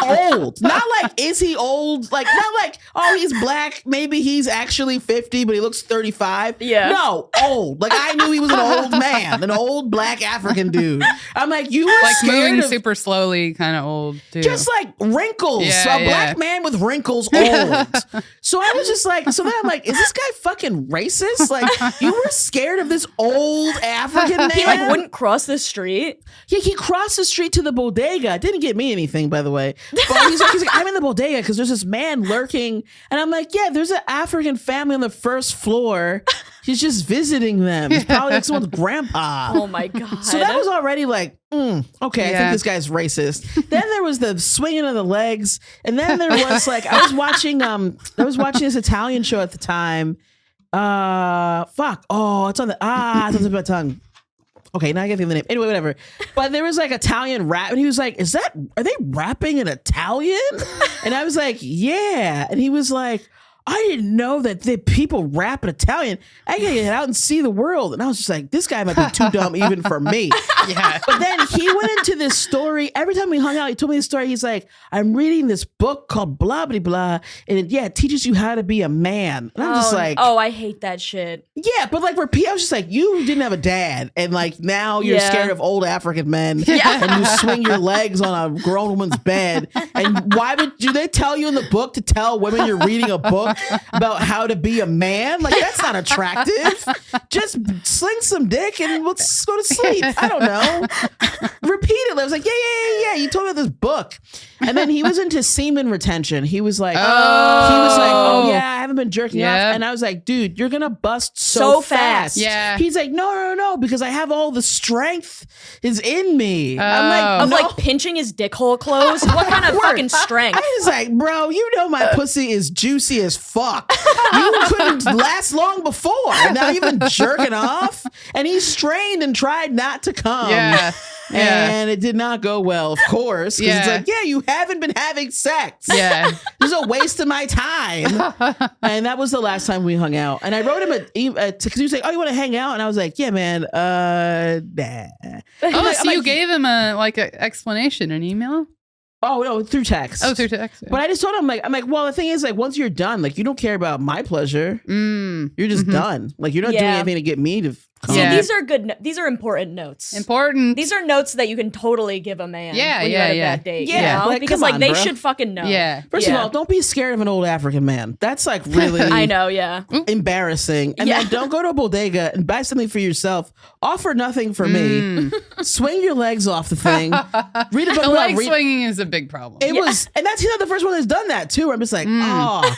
Old. Not like, is he old? Like, not like, oh, he's black. Maybe he's actually 50, but he looks 35. Yeah. No, old. Like, I knew he was an old man, an old black African dude. I'm like, you were Like scared moving of super slowly, kind of old too. just like wrinkles. Yeah, A black man with wrinkles, old. So I was just like, so then I'm like, is this guy fucking racist? Like, you were scared of this old African man? He like wouldn't cross the street. Yeah, he crossed the street to the bodega. Didn't get me anything, by the way. But he's like, I'm in the bodega because there's this man lurking. And I'm like, yeah, there's an African family on the first floor. He's just visiting them. He's probably like someone's grandpa. Oh my God. So that was already like, okay, I think this guy's racist. Then there was the swinging of the legs. And then there was like, I was watching this Italian show at the time. It's on the tip of my tongue. Okay, now I can't think of the name. Anyway, whatever. But there was like Italian rap, and he was like, are they rapping in Italian? And I was like, yeah. And he was like, I didn't know that the people rap in Italian. I gotta get out and see the world. And I was just like, this guy might be too dumb even for me. Yeah. But then he went into this story. Every time we hung out, he told me this story. He's like, I'm reading this book called blah, blah, blah. And it teaches you how to be a man. And I'm just like, oh, I hate that shit. yeah, but like I was just like, you didn't have a dad. And like now you're scared of old African men. Yeah. And you swing your legs on a grown woman's bed. And do they tell you in the book to tell women you're reading a book about how to be a man? Like, that's not attractive. Just sling some dick and let's go to sleep. I don't know. Repeatedly. I was like, yeah. You told me about this book. And then he was into semen retention. He was like, oh yeah, I haven't been jerking off. And I was like, dude, you're going to bust so fast. Yeah. He's like, no, because I have all the strength is in me. I'm like, Of no. like pinching his dick hole closed? What kind of fucking strength? I was like, bro, you know my pussy is juicy as fuck. You couldn't last long before. And now you've been jerking off. And he strained and tried not to come. Yeah. And it did not go well, of course. Because it's like, yeah, you haven't been having sex. Yeah. This is a waste of my time. And that was the last time we hung out. And I wrote him because he was like, oh, you want to hang out? And I was like, yeah, man, nah. Oh, so you gave him a explanation, an email? Oh, no, through text. Oh, through text. But I just told him, I'm like, well, the thing is, like, once you're done, like, you don't care about my pleasure. You're just done. Like, you're not doing anything to get me to come. See, these are good. These are important notes. Important. These are notes that you can totally give a man. Yeah, when you're at a bad date. Yeah, you know? like, because come like on, they bro. should fucking know. Yeah. First of all, don't be scared of an old African man. That's like really I know. Yeah. embarrassing. And then don't go to a bodega and buy something for yourself. Offer nothing for me. Swing your legs off the thing. Read a book The about leg swinging is a big problem. It was, and he's not the first one that's done that too. Where I'm just like, oh,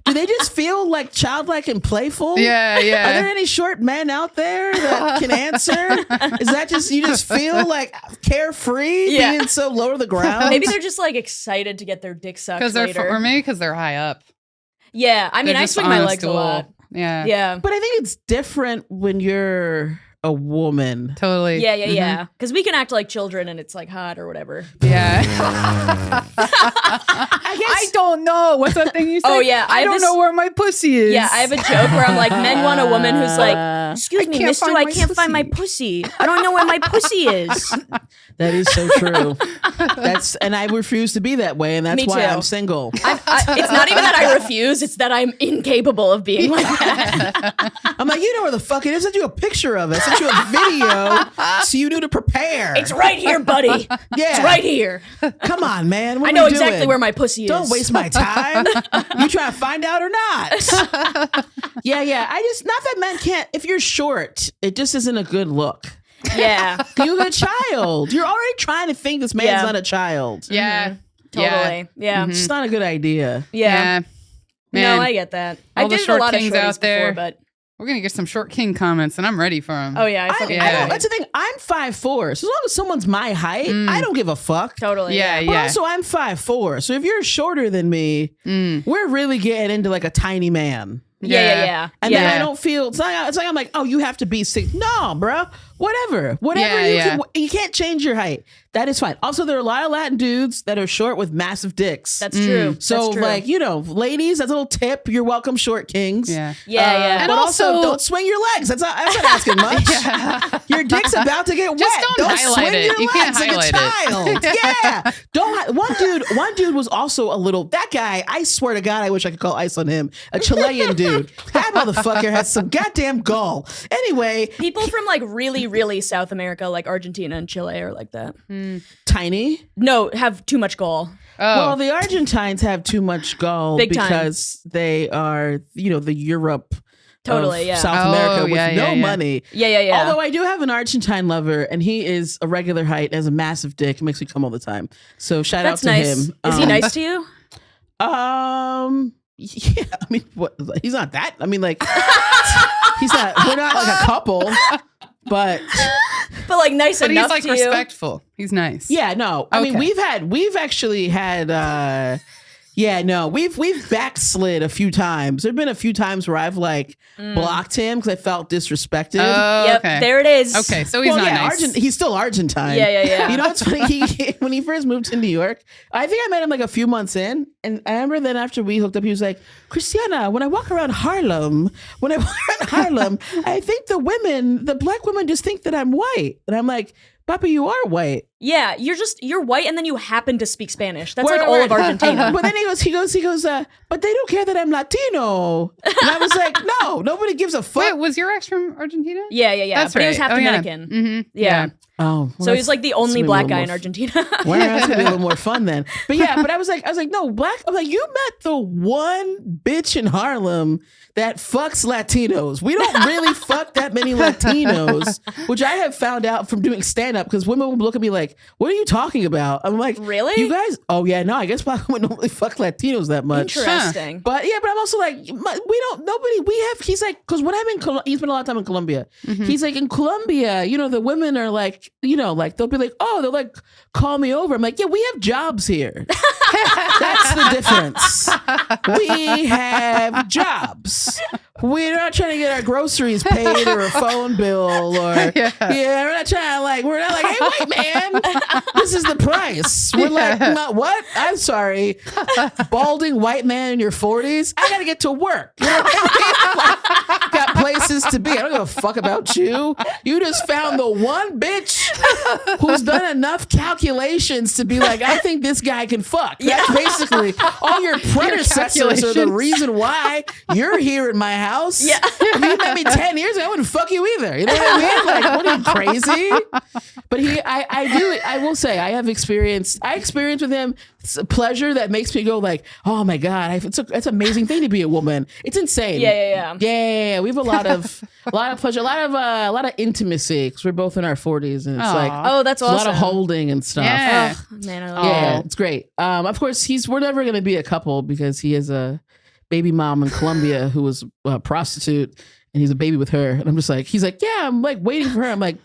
do they just feel like childlike and playful? Yeah. Are there any short men out there that can answer? Is that just you just feel like carefree being so low to the ground? Maybe they're just like excited to get their dick sucked later. Or maybe because they're high up. Yeah, I mean, I swing my legs a lot. Yeah. Yeah. But I think it's different when you're a woman. Totally. Yeah. Because we can act like children and it's like hot or whatever. Yeah. I don't know. What's that thing you say? Oh, yeah. I don't know where my pussy is. Yeah, I have a joke where I'm like, men want a woman who's like, excuse me, mister, I can't find my pussy. I don't know where my pussy is. That is so true. And I refuse to be that way, and that's Me why too. I'm single. It's not even that I refuse, it's that I'm incapable of being like that. I'm like, you know where the fuck it is? I sent you a picture of it. I sent you a video so you knew to prepare. It's right here, buddy. Yeah. It's right here. Come on, man. What I are know we exactly doing? where my pussy is. Don't waste my time. You trying to find out or not? Yeah. Not that men can't. If you're short, it just isn't a good look. Yeah. You're a child. You're already trying to think this man's not a child. Yeah. Totally. Yeah. It's not a good idea. Yeah. Man, No, I get that. all I the did a short lot of kings shorties out there. before, but we're going to get some short king comments, and I'm ready for them. oh yeah, I fucking That's the thing. I'm 5'4", so as long as someone's my height, I don't give a fuck. totally. Yeah. But also, I'm 5'4", so if you're shorter than me, we're really getting into like a tiny man. Yeah. And then I don't feel, it's like I'm like, oh, you have to be 6. No, bro. Whatever you can't change your height. That is fine. Also, there are a lot of Latin dudes that are short with massive dicks. That's true. So, That's true. like, ladies, that's a little tip. You're welcome, short kings. Yeah. But also, don't swing your legs. That's not asking much. Your dick's about to get wet. Don't highlight swing it. your You can't legs like highlight a child. Yeah. Don't. One dude was also a little. That guy. I swear to God, I wish I could call ice on him. A Chilean dude. That motherfucker has some goddamn gall. Anyway, people from like really, really South America, like Argentina and Chile, are like that. Tiny. No, have too much gall. Oh. Well, the Argentines have too much gall Big time. because they are, the Europe Totally, of yeah. South America with no money. Yeah. Although I do have an Argentine lover, and he is a regular height, has a massive dick, makes me come all the time. So shout out That's to nice. him. Is he nice to you? Yeah. I mean, what? He's not that. I mean, like, he's not. We're not like a couple, but like nice But enough he's like to you. respectful. He's nice. yeah, no. I mean, Okay. we've actually had. Yeah, no, we've backslid a few times. There've been a few times where I've like blocked him because I felt disrespected. Oh, Yep, okay. there it is. Okay, so he's not nice. He's still Argentine. Yeah. You know what's funny? When he first moved to New York, I think I met him like a few months in, and I remember then after we hooked up, he was like, "Christiana, when I walk around Harlem, I think the black women just think that I'm white," and I'm like, "Papa, you are white." Yeah, you're white and then you happen to speak Spanish. That's like all of Argentina. But then he goes, but they don't care that I'm Latino. And I was like, no, nobody gives a fuck. Wait, was your ex from Argentina? Yeah. That's But he was right. half Oh, yeah. Dominican. Mm-hmm. Yeah. Oh, So he's like the only that's black gonna guy be a in little Argentina. Well, that's gonna be a little more fun then. But yeah, but I was like, no, black. I'm like, you met the one bitch in Harlem that fucks Latinos. We don't really fuck that many Latinos, which I have found out from doing stand up because women will look at me like, what are you talking about? I'm like, Really? You guys? Oh yeah, no, I guess black women don't really fuck Latinos that much. Interesting. But yeah, but I'm also like, he's like, because when I'm in he spent a lot of time in Colombia. He's like, in Colombia, the women are like, like, they'll be like, oh, they'll like call me over. I'm like, yeah, we have jobs here. That's the difference. We have jobs. We're not trying to get our groceries paid or a phone bill or we're not like, hey, white man, this is the price. We're like, what? I'm sorry. Balding white man in your 40s? I gotta get to work. You know what I mean? Like, got places to be. I don't give a fuck about you. You just found the one bitch who's done enough calculations to be like, I think this guy can fuck. That's basically all your predecessors are the reason why you're here in my house. Yeah. If you met me 10 years ago, I wouldn't fuck you either. You know what I mean? Like, what are you, crazy? But I will say, I experienced with him pleasure that makes me go like, oh my God, it's an amazing thing to be a woman. It's insane. Yeah. We have a lot of pleasure, a lot of intimacy because we're both in our 40s and it's like, oh, that's awesome. A lot of holding and stuff. Yeah. Oh, man, I love Yeah, it. it's great. Of course, we're never going to be a couple because he is a baby mom in Colombia who was a prostitute and he's a baby with her. And I'm just like, he's like, yeah, I'm like waiting for her. I'm like,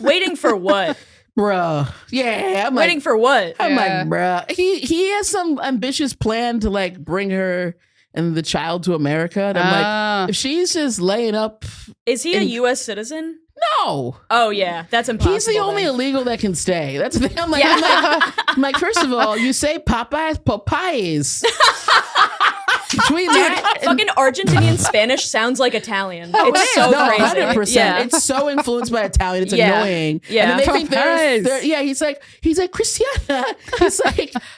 waiting for what? Bruh. Yeah. I'm Waiting for what? I'm like, bruh. He has some ambitious plan to like bring her and the child to America. And I'm like, if she's just laying up. Is he a U.S. citizen? No. Oh yeah, that's impossible. He's the only then. illegal that can stay. That's the thing. I'm like, first of all, you say Popeyes. Between that, fucking Argentinian Spanish sounds like Italian. It's so crazy. 100%. Yeah. It's so influenced by Italian. It's annoying. Yeah. And then they think Popeyes. he's like Christiana.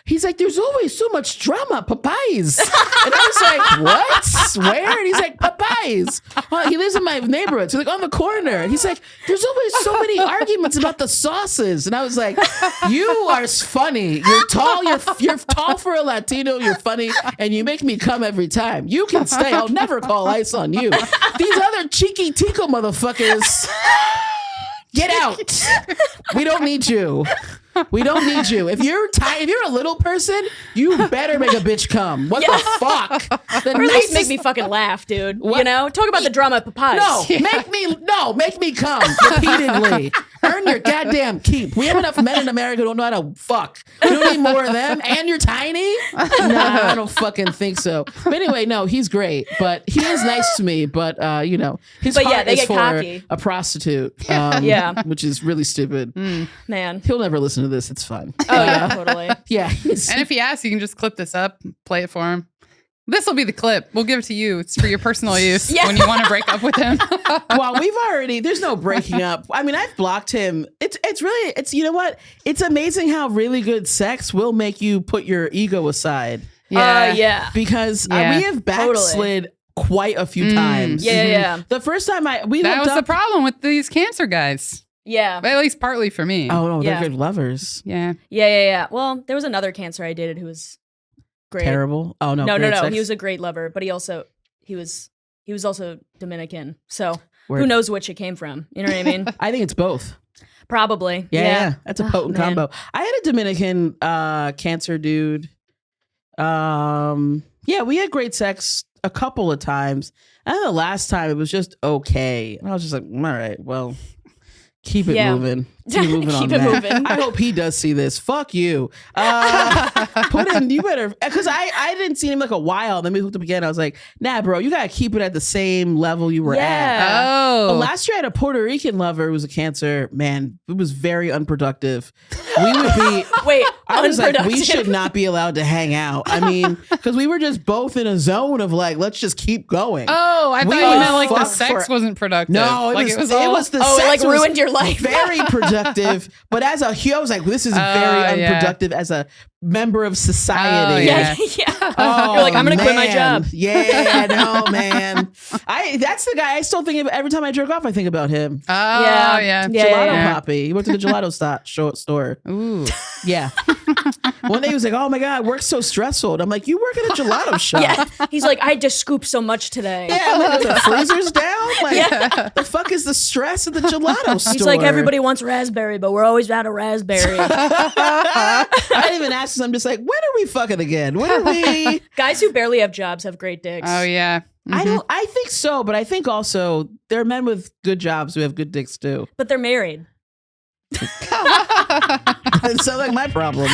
He's like, there's always so much drama. Popeyes. And I was like, what? Where? And he's like, Popeyes. He lives in my neighborhood. So like on the corner. And he's like, there's always so many arguments about the sauces. And I was like, you are funny. You're tall. You're tall for a Latino. You're funny. And you make me come every time. You can stay. I'll never call ice on you. These other cheeky tico motherfuckers, get out. We don't need you. We don't need you. If you're if you're a little person, you better make a bitch come. What the fuck? The Or at least make me fucking laugh, dude. What? You know, talk about the drama at Popeyes. No, make me come repeatedly. Earn your goddamn keep. We have enough men in America who don't know how to fuck. You don't need more of them. And you're tiny? No, I don't fucking think so. But anyway, no, he's great. But he is nice to me. But his heart they is get for cocky. a prostitute. Yeah. Which is really stupid. Man. He'll never listen to this. It's fun. Oh yeah, totally. Yeah. And if he asks, you can just clip this up, play it for him. This will be the clip. We'll give it to you. It's for your personal use when you want to break up with him. Well, there's no breaking up. I mean, I've blocked him. It's you know what? It's amazing how really good sex will make you put your ego aside. Yeah. Because we have backslid quite a few times. Yeah. The first time that was the problem with these cancer guys. Yeah. At least partly for me. Oh no, Yeah. they're good lovers. Yeah. Well, there was another cancer I dated who was great. Terrible. Oh no. No. Sex? He was a great lover, but he was also Dominican. So Word. who knows which it came from? You know what I mean? I think it's both. Probably. Yeah. That's a potent man. combo. I had a Dominican cancer dude. We had great sex a couple of times. And then the last time it was just okay. And I was just like, all right, well, keep it moving. Keep moving on that. moving. I hope he does see this. Fuck you. You better, because I didn't see him like a while. Then we hooked up again. I was like, nah, bro, you gotta keep it at the same level you were at. Oh. But last year I had a Puerto Rican lover who was a cancer. Man, it was very unproductive. We would be Wait, I was like, we unproductive. should not be allowed to hang out. I mean, because we were just both in a zone of like, let's just keep going. Oh, I We thought you would meant like the fuck sex for- wasn't productive. No, like it was the Oh, it sex like was ruined your life. very productive, but as a I was like, this is very unproductive as a member of society. Oh, Yeah. Oh, You're like, I'm gonna quit my job. Yeah, no, man. That's the guy I still think of every time I jerk off. I think about him. Oh, yeah. Gelato Poppy. He went to the gelato store. Ooh. Yeah. One day he was like, "Oh my god, work's so stressful." And I'm like, "You work at a gelato shop?" Yeah. He's like, I had to scoop so much today. Yeah, like, the freezer's down. Like, the fuck is the stress at the gelato store? He's like, everybody wants raspberry, but we're always out of raspberry. I didn't even ask him. I'm just like, when are we fucking again? When are we? Guys who barely have jobs have great dicks. Oh, yeah. I think so, but I think also there are men with good jobs who have good dicks too. But they're married. It sounds like my problem.